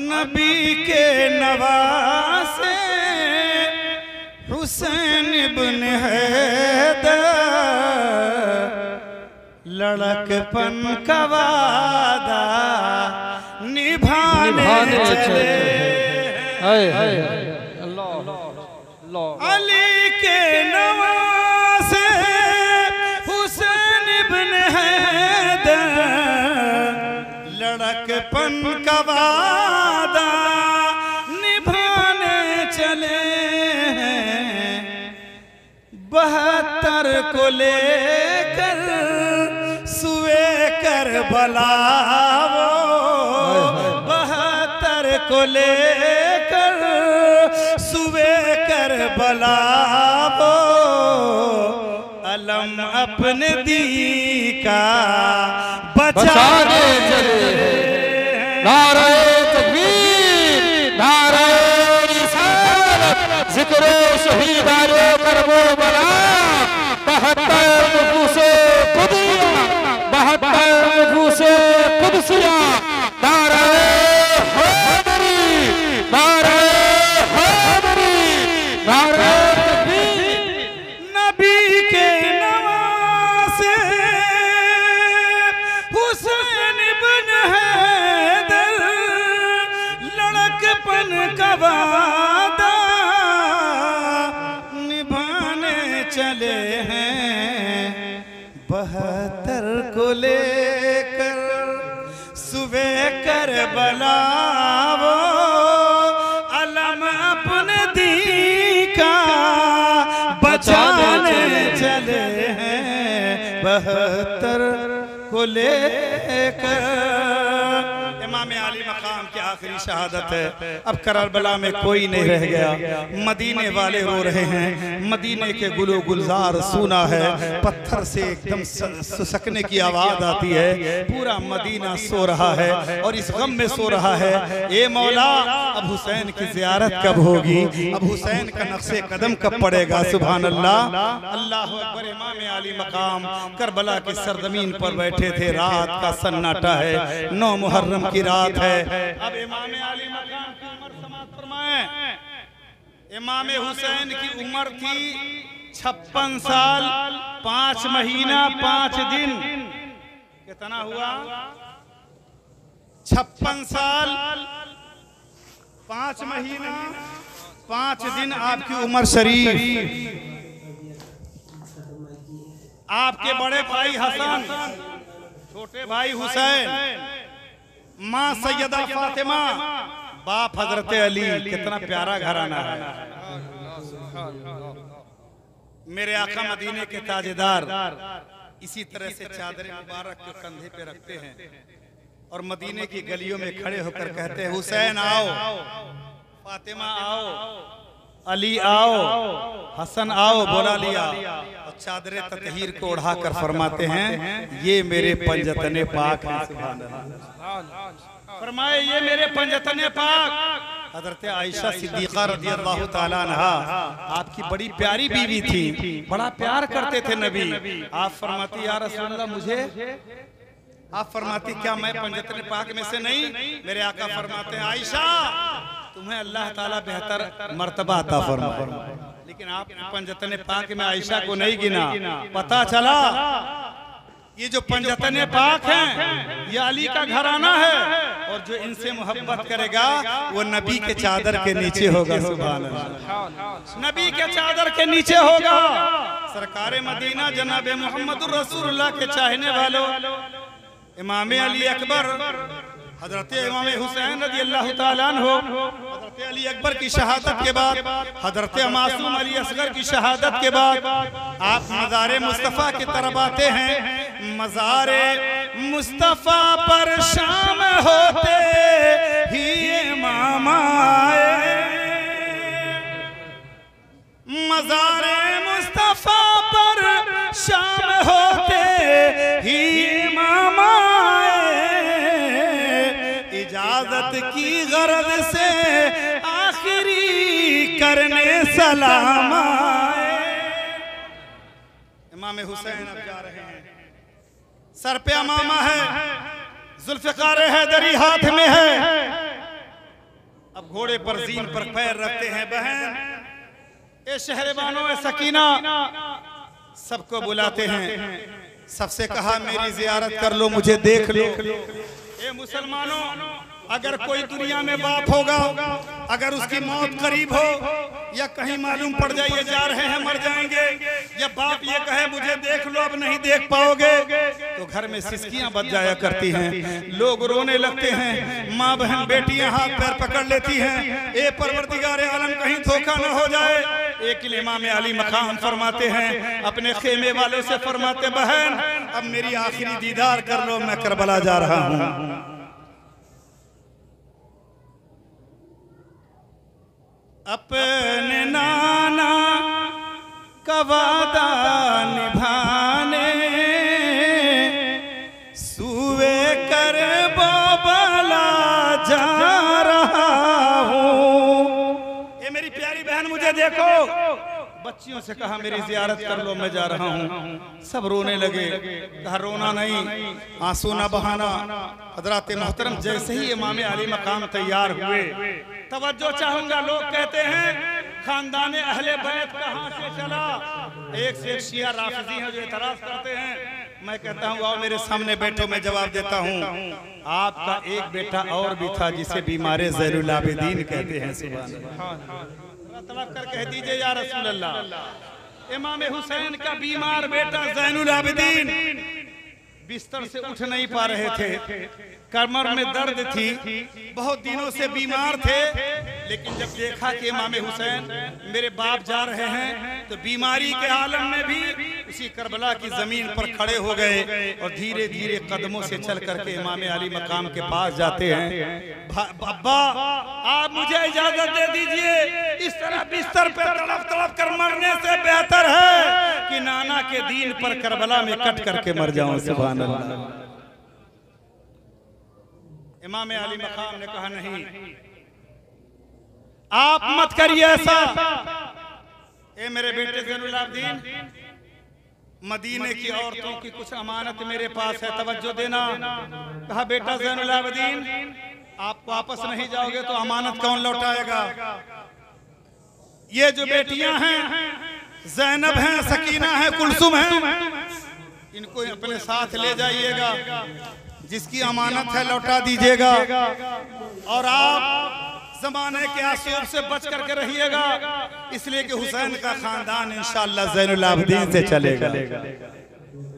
नबी के नवासे हुसैन इब्न हैदर लड़कपन का वादा निभाने चले। अली के नवासे हुसैन इब्न हैदर लड़कपन का वादा निभाने चले। 72 को लेकर सुए करबला वो, 72 को लेकर सुए करबला वो, अलम अपने दी का बचाने चले। नारे तकबीर, नारे रिसालत, जिक्र शहीदाने करबला। 72 नफूसे कुदिया, 72 नफूसे कुदसिया। नारे हैदरी, नारे हैदरी, नारे तकबीर। नबी के नवासे हुसैन इब्न हैदर लड़कपन का वादा निभाने चले हैं। 72 को लेकर सुबह करबला वो, अलम अपने दी का बचाने चले हैं। 72 को लेकर इमाम आली मकाम की आखिरी शहादत है। अब करबला में कोई नहीं रह गया, मदीने वाले रो रहे हैं। मदीने के गुलो गुलजार सुना है, पत्थर से एकदम सुसकने की आवाज आती है। पूरा मदीना सो रहा है और इस गम में सो रहा है, ए मौला अब हुसैन की जियारत कब होगी, अब हुसैन का नक्शे कदम कब पड़ेगा। सुभान अल्लाह, अल्लाह अकबर। इमाम आली मकाम करबला की सरजमीन पर बैठे थे, रात का सन्नाटा है, 9 मुहर्रम की रात है। अब इमाम आली मकाम की उम्र समाप्त फरमाएं। इमाम हुसैन की उम्र थी 56 साल 5 महीना 5 दिन। कितना हुआ? 56 साल 5 महीना 5 दिन आपकी उम्र शरीफ। आपके बड़े भाई हसन, छोटे भाई हुसैन, माँ सैयदा फातिमा, बाप हजरत अली। कितना प्यारा घराना है। मेरे आका मदीने के ताजेदार इसी तरह से चादर मुबारक के कंधे पे रखते हैं और मदीने की गलियों में खड़े होकर कहते हैं, हुसैन आओ, फातिमा आओ, अली आओ, हसन आओ। बोला लिया और चादर ततहीर को उड़ाकर फरमाते हैं, ये मेरे पंजतने पाक हैं। फरमाए, ये मेरे पंजतने पाक। हजरत आयशा सिद्दीक़ा रज़ियल्लाहु ताला अन्हा आपकी बड़ी प्यारी बीवी थी, बड़ा प्यार करते थे नबी। आप फरमाती, या रसूल अल्लाह मुझे आप फरमाती क्या मैं पंजतन पाक में से नहीं? मेरे आका फरमाते हैं आयशा तुम्हें अल्लाह ताला बेहतर मर्तबा अता फरमाए, लेकिन आप पंजतन पाक में आयशा को नहीं गिना। पता चला ये जो पंजतन पाक हैं ये अली का घराना है, और जो इनसे मोहब्बत करेगा वो नबी के चादर के नीचे होगा। सुभान अल्लाह, नबी के चादर के नीचे होगा। सरकार मदीना जनाब मोहम्मद रसूलुल्लाह के चाहने वालों, इमाम अली अकबर हजरत इमाम हुसैन रज़ी अल्लाह ताला अन्हु, हजरत अली अकबर की शहादत के बाद, हजरत मासूम अली असगर की शहादत के बाद आप मज़ारे मुस्तफ़ा की तरफ आते हैं। मज़ारे मुस्तफ़ा पर शाम होते ही इमाम आए, मज़ारे मुस्तफ़ा पर शाम होते ही इमाम इजाजत की गरज से आखिरी करने सलाम आए। इमाम हुसैन अब जा रहे हैं, सर पे अमामा है, जुल्फ़िकार हैदरी हाथ में है, अब घोड़े पर ज़ीन पर पैर रखते हैं। बहन ए शहरबानो ए सकीना सबको बुलाते हैं, सबसे कहा मेरी जियारत कर लो, मुझे देख लो। ए मुसलमानों, अगर कोई दुनिया में बाप होगा, अगर उसकी मौत करीब हो या कहीं मालूम पड़ जाए ये जा रहे हैं मर जाएंगे, या बाप ये कहे मुझे देख लो अब नहीं देख पाओगे, तो घर में सिसकियां बज जाया करती हैं, लोग रोने लगते हैं, माँ बहन बेटियां हाथ पैर पकड़ लेती हैं। ए परवरदिगार आलम कहीं धोखा न हो जाए। एक इमाम अली मकाम फरमाते हैं, अपने खेमे वालों से फरमाते बहन अब मेरी आखिरी दीदार कर लो, मैं करबला जा रहा हूँ। अपने नाना का वादा निभाने सूए कर बोबला जा रहा हूँ। ये मेरी प्यारी बहन मुझे देखो, बच्चियों से कहा मेरी जियारत कर लो, मैं जा रहा हूँ। सब रोने लगे, कहा रोना नहीं, आंसू ना बहाना। हजरत मोहतरम जैसे ही इमाम अली मकाम तैयार हुए, तवज्जो चाहूंगा, लोग कहते हैं खानदान अहले बैत कहाँ से चला। एक से एक शिया राफिजी हैं जो एतराज करते हैं, मैं कहता हूँ आओ मेरे सामने बैठो, मैं जवाब देता हूँ। आपका एक बेटा और भी था जिसे बीमारे ज़ैनुल आबिदीन कहते हैं। सुभान अल्लाह, तलब कर कह दीजिए या रसूल अल्लाह। इमाम हुसैन का बीमार बेटा ज़ैनुल आबिदीन बिस्तर से उठ नहीं पा रहे थे, कमर में दर्द थी, बहुत दिनों से बीमार थे, लेकिन जब देखा कि इमाम हुसैन मेरे बाप जा रहे हैं तो बीमारी के आलम में भी उसी करबला की जमीन पर खड़े हो गए और धीरे धीरे कदमों से चल करके इमाम अली मकाम के पास जाते हैं। अब्बा आप मुझे इजाजत दे दीजिए, इस तरह बिस्तर पे तड़प तड़प कर मरने से बेहतर है कि नाना के दीन पर करबला में कट करके मर जाऊं। सुभान अल्लाह। इमाम अली मकाम ने कहा नहीं, आप मत करिए ऐसा। ए मेरे बेटे ज़ैनुल आबिदीन, मदीने की औरतों की कुछ अमानत मेरे पास है, तवज्जो देना। कहा बेटा ज़ैनुल आबिदीन आप वापस नहीं जाओगे तो अमानत कौन लौटाएगा? ये जो बेटियां हैं, ज़ैनब हैं, सकीना है, कुलसुम हैं, इनको अपने साथ ले जाइएगा, जिसकी अमानत है लौटा दीजिएगा, और आप ज़माने के आसूब से बच करके रहिएगा, इसलिए कि हुसैन का खानदान इंशाअल्लाह ज़ैनुल आबिदीन से चलेगा।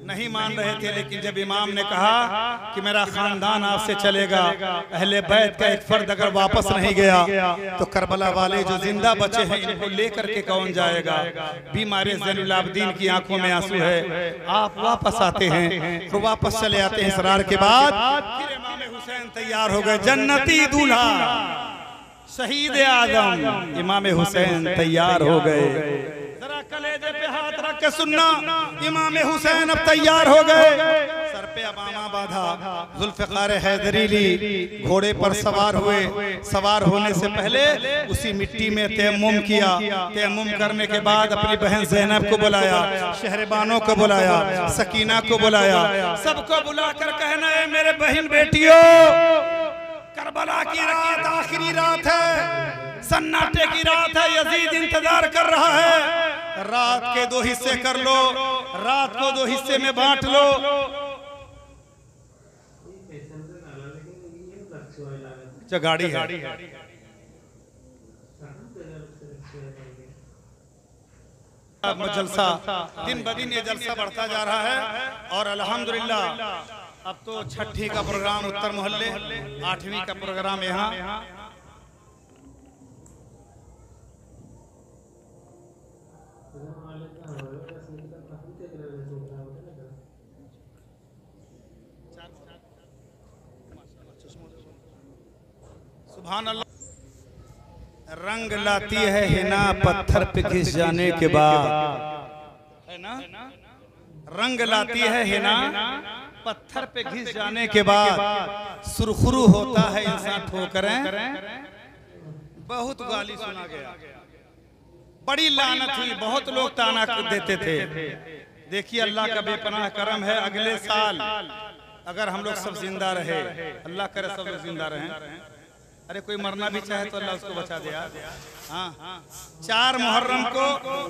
नहीं मान रहे थे, लेकिन जब इमाम ने कहा कि मेरा खानदान आपसे चलेगा, अहले बैत का एक फर्द अगर वापस नहीं गया तो करबला वाले जो जिंदा बचे हैं इनको लेकर के कौन जाएगा? बीमारे ज़ैनुल आबिदीन की आंखों में आंसू है। आप वापस आते हैं, तो वापस चले आते हैं। इसरार के बाद फिर इमाम हुसैन तैयार हो गए, जन्नती दूल्हा शहीद आजम इमाम हुसैन तैयार हो गए। जरा कलेजे पे हाथ रख के सुनना, इमाम हुसैन अब तैयार हो गए। सर पे अमामा बांधा, जुल्फ़िकार हैदरी ली, घोड़े पर सवार हुए। सवार होने से पहले उसी मिट्टी में तयम्मुम किया। तयम्मुम करने के बाद अपनी बहन ज़ैनब को बुलाया, शहरबानों को बुलाया, सकीना को बुलाया, सबको बुलाकर कहना है मेरे बहन बेटियों, करबला की रात आखिरी रात है, सन्नाटे की रात है, यजीद इंतजार कर रहा है। रात के 2 हिस्से कर लो, रात को 2 हिस्से में बांट लो। अच्छा गाड़ी है। जलसा दिन ब दिन ये जलसा बढ़ता जा रहा है और अल्हम्दुलिल्लाह अब तो छठी का प्रोग्राम उत्तर मोहल्ले, 8वीं का प्रोग्राम यहाँ। सुभान अल्लाह। रंग लाती है हिना पत्थर पे घिस जाने के बाद, है ना? रंग लाती है हिना पत्थर पे घिस जाने के बाद, सुरखुरू होता है इंसान ठोकरें। बहुत गाली सुना गया, बड़ी लानत हुई, बहुत लोग ताना देते थे। देखिए अल्लाह का बेपनाह करम है, अगले साल अगर हम लोग सब जिंदा रहे, अल्लाह करे सब लोग जिंदा रहें, अरे कोई मरना भी चाहे तो अल्लाह उसको बचा दे यार। हाँ, 4 मुहर्रम को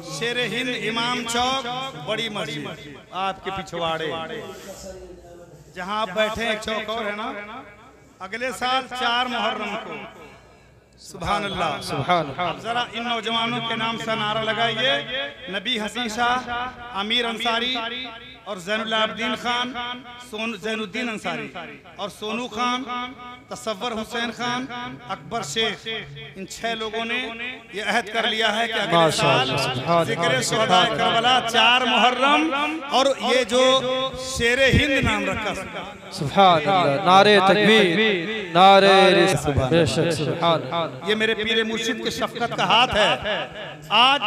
शेरे हिंद इमाम चौक बड़ी मस्जिद आपके पिछवाड़े जहाँ आप बैठे, एक चौक और है ना, अगले साल 4 मुहर्रम को। सुभान अल्लाह, सुभान अल्लाह। जरा इन नौजवानों के नाम से नारा लगाइए, नबी हसन शाह, आमिर अंसारी और ज़ैनुल आबिदीन खान, ज़ैनुद्दीन अंसारी और सोनू खान, तसव्वुर हुसैन खान, अकबर शेख, इन 6 लोगों ने ये अहद कर लिया है कि अगले साल ज़िक्र शुहदाए करबला 4 मुहर्रम और ये जो शेरे हिंद नाम रखा, सुभान अल्लाह, नारे तकबीर, नारे रिसालत, सुभान। ये मेरे पीरे मुर्शिद के शफ़क़त का हाथ है। आज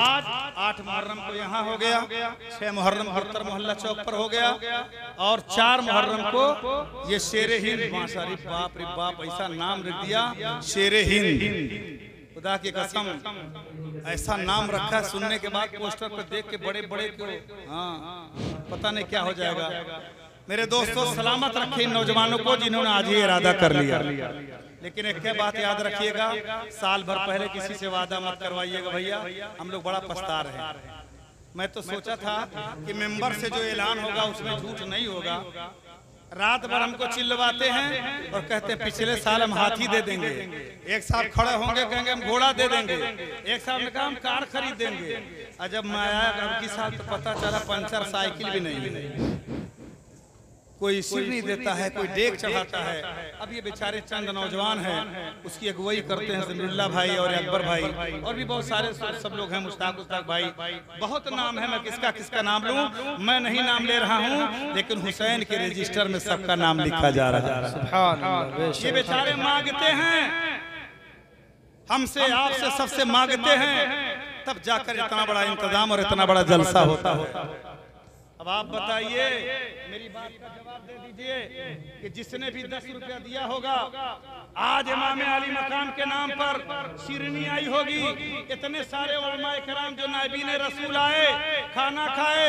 8 मुहर्रम को यहाँ हो गया, 6 मुहर्रम उत्तर मोहल्ला चौक पर हो गया और 4 मुहर्रम को ये शेरे हिंद, माशाअल्लाह, बाप रे बाप, ऐसा नाम रख दिया शेरे हिंद। खुदा की कसम ऐसा नाम रखा, सुनने के बाद पोस्टर पर देख के बड़े बड़े को, हाँ पता नहीं क्या हो जाएगा। मेरे दोस्तों सलामत रखे इन नौजवानों को जिन्होंने आज ये इरादा कर लिया। लेकिन एक बात याद रखिएगा, साल भर पहले किसी से वादा मत करवाइएगा भैया, हम लोग बड़ा पछता रहे हैं। मैं तो सोचा था कि मेंबर से जो ऐलान होगा उसमें झूठ नहीं होगा। रात भर हमको चिल्लवाते हैं और कहते हैं पिछले साल हम हाथी दे देंगे, एक साहब खड़े होंगे कहेंगे हम घोड़ा दे देंगे, एक साहब ने कहा हम कार खरीद देंगे, और जब मैं आया अब की साल तो पता चला पंचर साइकिल भी नहीं है, कोई सिर नहीं देता है, कोई डेग चढ़ाता है। अब ये बेचारे चंद नौजवान हैं, उसकी अगुवाई करते हैं ज़मीरुल्लाह भाई और अकबर भाई और भी बहुत सारे सब लोग हैं, मुश्ताक भाई, बहुत नाम है, मैं किसका किसका नाम लूं, मैं नहीं नाम ले रहा हूं, लेकिन हुसैन के रजिस्टर में सबका नाम लिखा जा रहा है। ये बेचारे मांगते हैं हमसे, आपसे, सबसे मांगते हैं, तब जाकर इतना बड़ा इंतजाम और इतना बड़ा जलसा होता है। अब आप बताइए, मेरी बात का जवाब दे दीजिए कि जिसने भी 10 रुपया दिया होगा, आज इमाम अली मकाम के नाम पर शिरनी आई होगी, इतने सारे उलमाए किराम जो नायबीन रसूल आए, खाना खाए,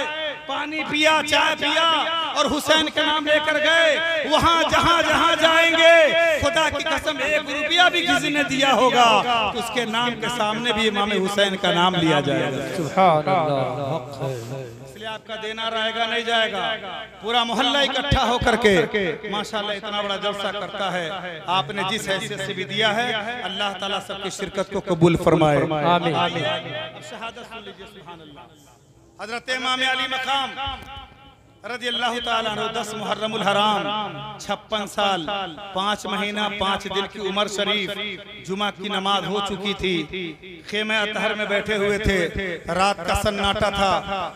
पानी पिया, चाय पिया और हुसैन के नाम लेकर गए, वहाँ जहाँ जहाँ जाएंगे खुदा की कसम 1 रुपया भी किसी ने दिया होगा तो उसके नाम के सामने भी इमाम हुसैन का नाम लिया जाएगा। सुभान अल्लाह। आपका देना रहेगा नहीं जाएगा, पूरा मोहल्ला इकट्ठा होकर के माशाल्लाह इतना बड़ा जलसा करता है। आपने जिस हैसियत से भी दिया है, अल्लाह ताला सबकी शिरकत को कबूल फरमाए, आमीन। अब शहादत सुन लीजिए, सुभान अल्लाह। हजरत इमाम अली मकाम रज़ियल्लाहु ताला अन्हु 10 मुहर्रमुल हराम, 56 साल 5 महीना 5 दिन की उम्र शरीफ, जुमा की नमाज हो चुकी थी, खेमे अतहर में बैठे हुए थे, रात का सन्नाटा था।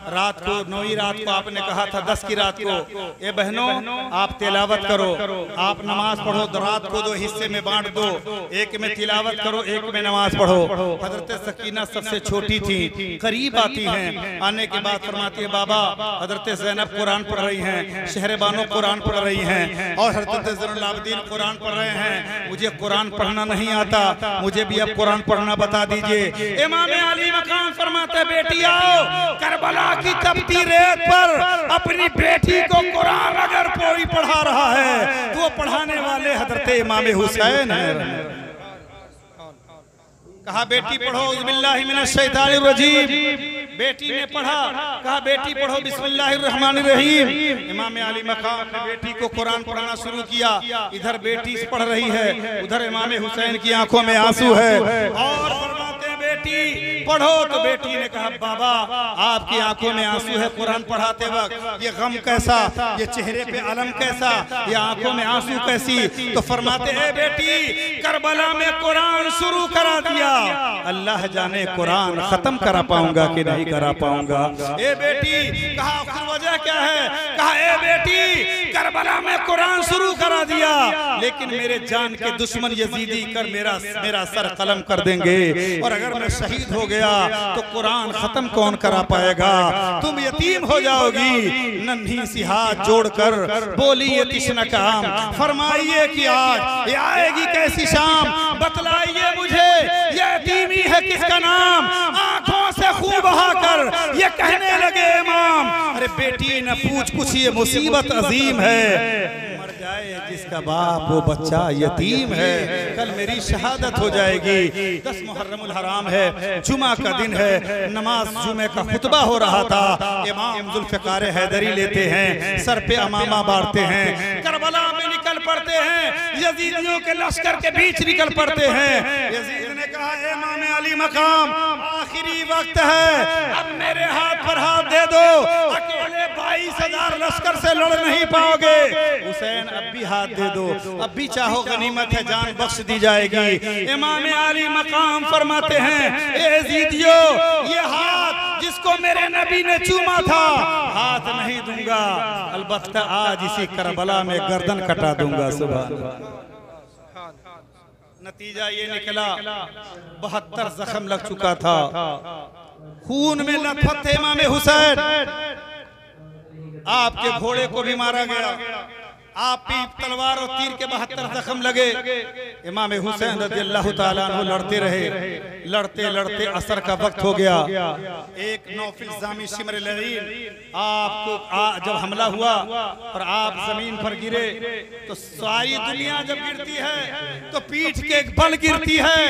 रात को 9वीं रात को आपने कहा था 10 की रात को, ए बहनों आप तिलावत करो, आप नमाज पढ़ो, रात को 2 हिस्से में बांट दो, एक में तिलावत करो, एक में नमाज पढ़ो। हजरत सकीना सबसे छोटी थी, करीब आती हैं, आने के बाद फरमाती है बाबा हजरत ज़ैनब को कुरान पढ़ रही हैं, शहरबानो कुरान पढ़ रही हैं और हज़रत ज़ैनुल आबिदीन कुरान पढ़ रहे हैं। मुझे कुरान पढ़ना नहीं आता, मुझे भी अब कुरान पढ़ना बता दीजिए। इमाम अली मकाम फरमाते बेटी आओ, करबला की तपती रेत पर अपनी बेटी को कुरान अगर कोई पढ़ा रहा है तो वो पढ़ाने वाले हज़रत इमाम हुसैन हैं। कहा बेटी पढ़ो बिस्मिल्लाहि मिनश शैतानिर रजीम, बेटी ने पढ़ा। कहा बेटी पढ़ो बिस्मिल्लाहिर रहमानिर रहीम। इमाम अली मकाम ने बेटी को कुरान पढ़ाना शुरू किया। इधर बेटी पढ़ रही है, उधर इमाम हुसैन की आंखों में आंसू है और फरमाते हैं बेटी पढ़ो। तो बेटी ने कहा बाबा आपकी आंखों में आंसू है कुरान पढ़ाते वक्त, ये गम कैसा, ये चेहरे पे अलम कैसा, ये आंखों में आंसू कैसी। तो फरमाते हैं बेटी करबला में कुरान शुरू करा दिया, अल्लाह जाने कुरान खत्म करा पाऊंगा कि नहीं करा पाऊंगा। ए बेटी कहा आखिर वजह क्या है? कहा ए बेटी करबला में कुरान शुरू करा दिया लेकिन मेरे जान के दुश्मन यजीदी कर मेरा सर कलम कर देंगे और अगर मैं शहीद हो गया तो कुरान खत्म कौन करा पाएगा, तुम यतीम हो जाओगी। नन्ही सी हाथ जोड़कर बोली ये तिश्न काम, फरमाइए कि आज ये आएगी कैसी शाम, बतलाइए मुझे ये यतीमी है किसका नाम। आंखों से खून बहाकर ये कहने लगे इमाम, अरे बेटी न पूछ कुछ ये मुसीबत अजीम है, मर जाए जिसका बाप वो बच्चा यतीम है, कल मेरी शहादत हो जाएगी। 10 मुहर्रमुल हराम है, जुमा का दिन है, नमाज जुमे का खुतबा हो रहा था। इमाम जुल्फ़िकार हैदरी लेते हैं, सर पे अमामा बांधते हैं, करबला में निकल पड़ते हैं, यजीदियों के लश्कर के बीच निकल पड़ते हैं। यजीद ने कहा इमाम अली मकाम आखिरी वक्त है, अब मेरे हाथ पर हाथ दे दो, अकेले 22,000 लश्कर से लड़ नहीं पाओगे। हुसैन अब भी हाथ दे दो, अब भी चाहो गनीमत है, जान बख्श दी जाएगी। इमाम अली मकाम फरमाते हैं ए यजीदियो ये हाथ जिसको मेरे नबी ने चूमा था हाथ नहीं दूंगा, अलबत्ता आज इसी करबला में गर्दन कटा दूंगा। सुभान। नतीजा ये निकला 72 जख्म लग चुका था, खून में लथपथ थे इमाम हुसैन, आपके घोड़े को भी मारा गया, आप भी तलवार और तीर के 72 जख्म लगे। इमाम हुसैन रज़ियल्लाहु ताला अन्हु लड़ते रहे, लड़ते लड़ते असर का वक्त हो गया। एक नौफिल जामी शिमर लईन आपको जब हमला हुआ और आप जमीन पर गिरे तो सारी दुनिया जब गिरती है तो पीठ के बल गिरती है,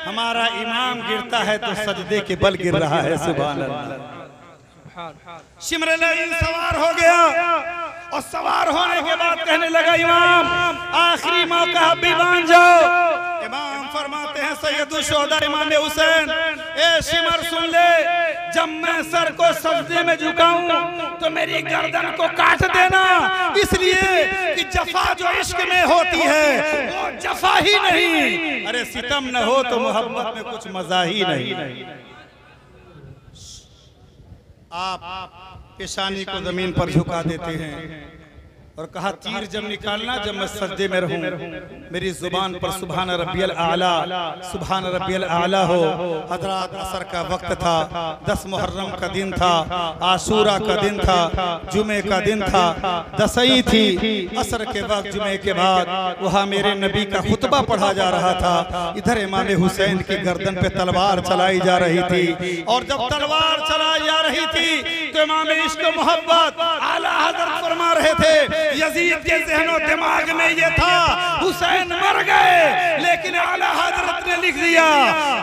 हमारा इमाम गिरता है तो सजदे के बल गिर रहा है। सुभान अल्लाह। शिमर लईन सवार हो गया और सवार होने के बाद कहने लगा इमाम आखिरी मौका अभी मान जाओ। इमाम फरमाते हैं सैयदुल शुहदा इमाम हुसैन, ए शिमर सुन ले, जब मैं सर को सजदे में झुकाऊं तो मेरी गर्दन को काट देना, इसलिए कि जफा जो इश्क में होती है वो जफा ही नहीं, अरे सितम न हो तो मोहब्बत में कुछ मजा ही नहीं। आप पेशानी को जमीन पर झुका देते हैं और कहा तीर जब निकालना जब मैं सजदे में रहूं, मेरी जुबान पर सुभान रब्बियल आला सुभान रब्बियल आला हो। हजरात असर का वक्त था, 10 मुहर्रम का दिन था, आशूरा का दिन था, जुमे का दिन था, दसई थी। असर के वक्त जुमे के बाद वहाँ मेरे नबी का खुतबा पढ़ा जा रहा था, इधर इमाम हुसैन की गर्दन पे तलवार चलाई जा रही थी और जब तलवार चलाई जा रही थी तो इमाम इश्क मोहब्बत आला हजरत फरमा रहे थे, यजीद के ज़हनो दिमाग में ये था हुसैन मर गए, लेकिन आला हजरत ने लिख दिया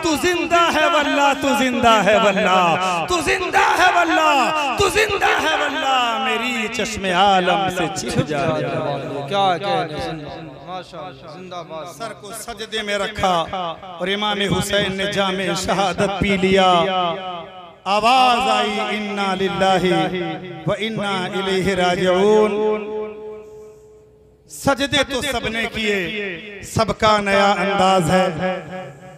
तू जिंदा है वल्लाह, तू जिंदा है वल्लाह, तू जिंदा है वल्लाह, तू जिंदा है वल्लाह, मेरी चश्मे आलम से छिप जा। क्या माशाअल्लाह, जिंदाबाद। सर को सजदे में रखा और इमाम हुसैन ने जामे शहादत पी लिया। आवाज आई इन्ना लिल्लाहि व इन्ना इलैहि राजिऊन। सजदे तो सबने किए, सबका नया अंदाज है,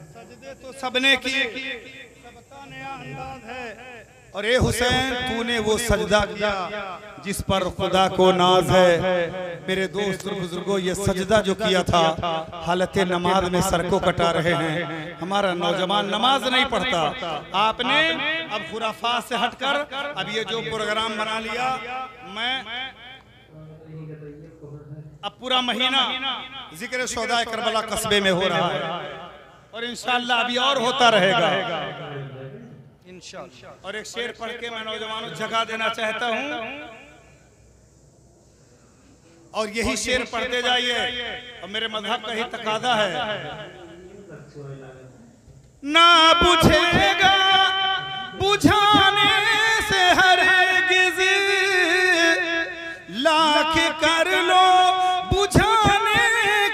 सजदे तो सबने किए, सबका नया अंदाज है। और ए हुसैन तूने वो सजदा किया जिस पर खुदा को नाज है। मेरे दोस्त बुजुर्गों ये सजदा जो किया था हालत नमाज में सर को कटा रहे हैं, हमारा नौजवान नमाज नहीं पढ़ता। आपने अब खुराफात से हटकर अब ये जो प्रोग्राम बना लिया मैं अब पूरा महीना जिक्र शोदा करबला कस्बे में हो रहा है और इंशाअल्लाह अभी और होता रहेगा इंशाअल्लाह। और एक शेर पढ़ के मैं नौजवानों जगा देना चाहता हूं और यही शेर पढ़ते जाइए और मेरे मजहब का ही तकादा है। ना बुझेगा बुझाने से हरगिज़ लाख कर लो बुझाने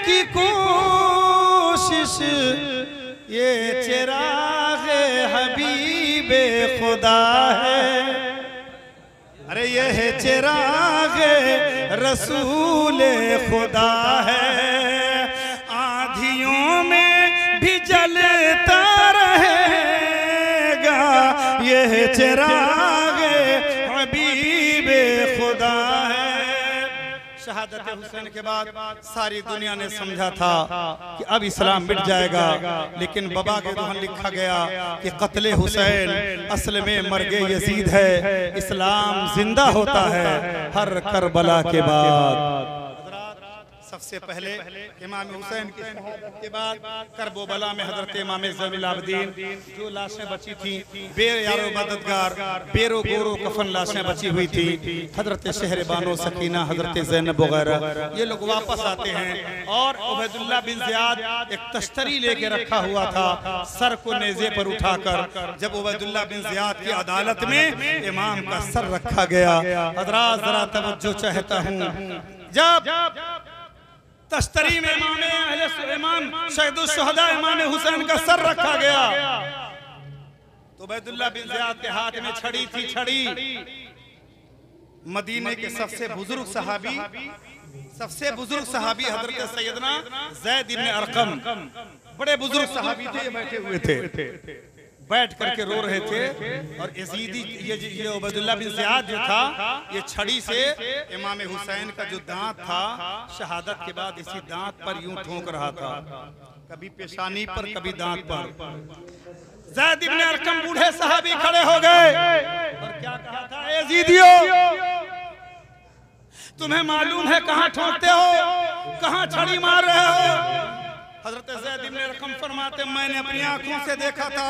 की कोशिश, ये चिराग हबीबे खुदा है, अरे ये है चिराग रसूले खुदा है। आंधियों में भी जलता रहेगा ये चिराग हबीबे खुदा है। शहादत हुसैन के बाद सारी दुनिया ने समझा था कि अब इस्लाम मिट जाएगा, लेकिन बाबा के दोहन लिखा गया कि कत्ले हुसैन असल में मर्गे यजीद है, इस्लाम जिंदा होता है हर करबला के बाद। सबसे पहले इमाम हुसैन की शहादत के बाद करबला में हजरत इमाम ज़ैनुल आबिदीन जो लाशें बची थी, बेयारो मददगार बेरो गोरो कफन लाशें बची हुई थी, हजरत शहर बानो सकीना हजरत ज़ैनब वगैरह ये लोग वापस आते हैं और उबैदुल्लाह बिन ज़ियाद एक तश्तरी लेके रखा हुआ था, सर को नेज़े पर उठाकर जब उबैदुल्लाह बिन ज़ियाद की अदालत में इमाम का सर रखा गया। हज़रात जरा तवज्जो चाहता हूँ, जब तश्तरी में इमाम शहीदुल शुहदा इमाम हुसैन का सर रखा गया तो उबैदुल्लाह बिन ज़ियाद के हाथ में छड़ी थी। छड़ी मदीने के सबसे बुजुर्ग सहाबी हजरत सैयदना ज़ैद इब्न अरकम, बड़े बुजुर्ग सहाबी थे, बैठे हुए थे, बैठ करके रो रहे थे और यजीदी ये उबैदुल्लाह बिन ज़ियाद जो था ये छड़ी से इमाम हुसैन का जो दांत था शहादत के बाद इसी दांत पर यूं ठोक रहा था, कभी पेशानी पर कभी दांत पर। ज़ैद इब्न अरकम बूढ़े सहाबी खड़े हो गए और क्या कहा था, यजीदियों तुम्हें मालूम है कहां ठोकते हो, कहां छड़ी मार रहे हो? हजरत ज़ैद इब्न अरकम फरमाते मैंने अपनी आंखों से देखा था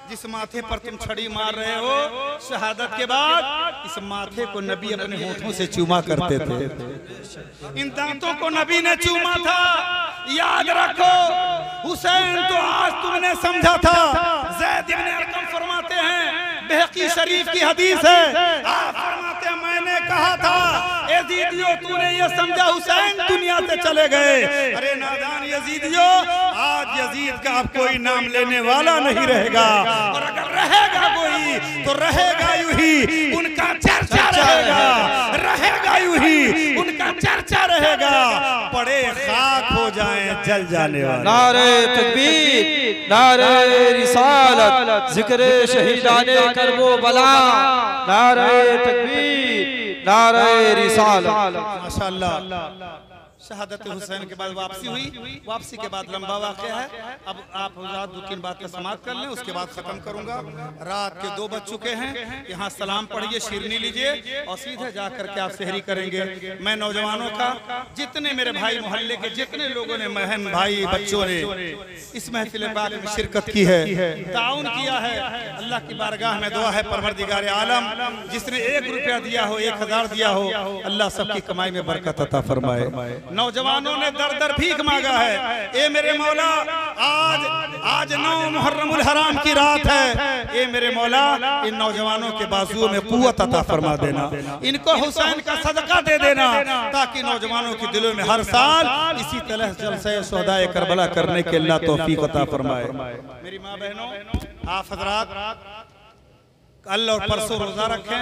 जिस माथे पर तुम छड़ी मार रहे हो शहादत के बाद इस माथे को नबी अपने होठों से चूमा करते थे, इन दांतों को नबी ने चूमा था। याद रखो हुसैन तो आज तुमने समझा था। ज़ैद इब्न अरकम फरमाते हैं बहकी शरीफ की हदीस है, आप फरमाते हैं मैंने कहा था यजीदियों तूने ये समझा हुसैन दुनिया से चले गए। अरे नादान यजीदियों, आज यजीद का अब कोई नाम लेने वाला नहीं रहेगा और अगर रहेगा कोई तो रहेगा यूं ही, उनका चर्चा रहेगा यूं ही, उनका चर्चा रहेगा, पड़े खाक हो जाएं जल जाने वाले। नारे तकबीर, नारे रिसालत, जिक्र शहीदाने करबला, नारे तकबीर, नारे रिसालत। माशाअल्लाह शहादत हुसैन के बाद वापसी हुई, वापसी के बाद लंबा वाक़या है। अब आप दो तीन बात का समाप्त कर लें, उसके बाद खत्म करूंगा। रात के 2 बज चुके हैं, यहाँ सलाम पढ़िए, शिरनी लीजिए और सीधे जा करके आप सहरी करेंगे। मैं नौजवानों का जितने मेरे भाई मोहल्ले के जितने लोगों ने बहन भाई बच्चों ने इस महफिल पाक में शिरकत की है, ताउन किया है, अल्लाह की बारगाह में दुआ है परवरदिगार आलम जिसने 1 रुपया दिया हो 1000 दिया हो, अल्लाह सबकी कमाई में बरकत अता फरमाए। नौजवानों ने दर दर भीख मांगा है, ए मेरे मौला आज 9 मुहर्रमुल हराम की रात है, ए मेरे मौला इन नौजवानों के बाजुओं में कुव्वत अता फरमा देना, इनको हुसैन का सदका दे देना ताकि नौजवानों के दिलों में हर साल इसी तरह जलसे शुहदाए करबला करने के अल्लाह तौफीक अता फरमाए। मेरी माँ बहनों, आप हजरात कल और परसों रोजा रखें।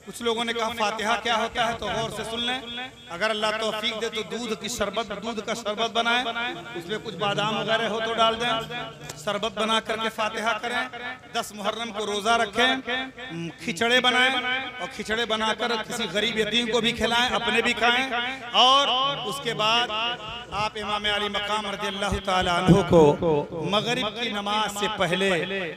कुछ लोगों ने कहा फातिहा क्या होता है, तो गौर से सुन लें। अगर अल्लाह तौफीक दे तो दूध का शरबत बनाएं, उसमें कुछ बादाम वगैरह हो तो डाल दें, शरबत बना करके फातिहा करें। 10 मुहर्रम को रोजा रखें, खिचड़े बनाएं और खिचड़े बनाकर किसी गरीब यतीम को भी खिलाएं, अपने भी खाएं। और उसके बाद आप इमाम अली मकाम रज़ियल्लाहु ताला अन्हु को मगरिब की नमाज से पहले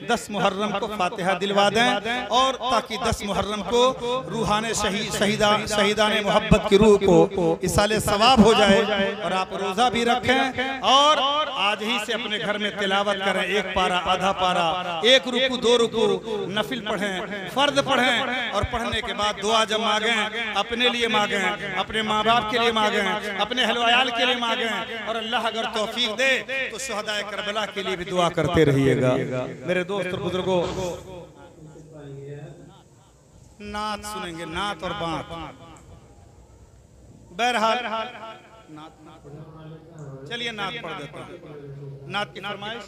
10 मुहर्रम को फातिहा दिलवा दें और ताकि 10 मुहर्रम को रूहाने शहीदान मोहब्बत की रूह को इसाले सवाब हो जाए। और आप रोजा भी रखें और आज ही से अपने घर में तिलावत करें, एक पारा, आधा पारा, एक रुकू, दो रुकू नफिल पढ़ें, फर्द पढ़ें। और पढ़ने के बाद दुआ जब मांगें, अपने लिए मांगें, अपने माँ बाप के लिए मांगें, अपने अहल के लिए मांगें। और अल्लाह अगर तौफीक दे तो शुहदाए करबला के लिए भी दुआ करते रहिएगा। मेरे दोस्त और बुजुर्गों, नात सुनेंगे, नात और बात। बहरहाल चलिए नात पढ़ देता हूं। नात की फरमाइश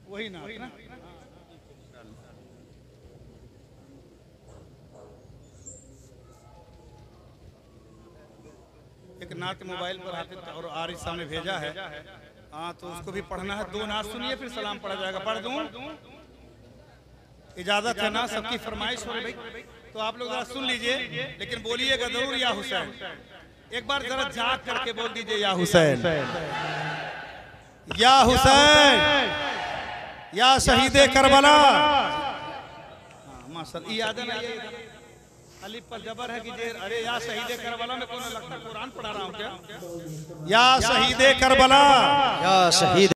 वही नात ना। एक नात मोबाइल पर हाफिज और आरिफ साहब ने भेजा है, हाँ तो उसको भी पढ़ना है। दो नात सुनिए फिर सलाम पढ़ा जाएगा। पढ़ दूं? इजाजत है ना? सबकी फरमाइश हो रही भाई, तो आप लोग जरा सुन लीजिए, लेकिन बोलिएगा जरूर या हुसैन। एक बार जरा जाग करके बोल दीजिए या हुसैन, या हुसैन, या शहीदे करबला। माशाअल्लाह, याद है ना? ये अलिफ पर जबर है कि जेर। अरे या शहीदे करबला में कौन लगता है कुरान पढ़ा रहा हूँ क्या? या शहीदे करबला, या शहीद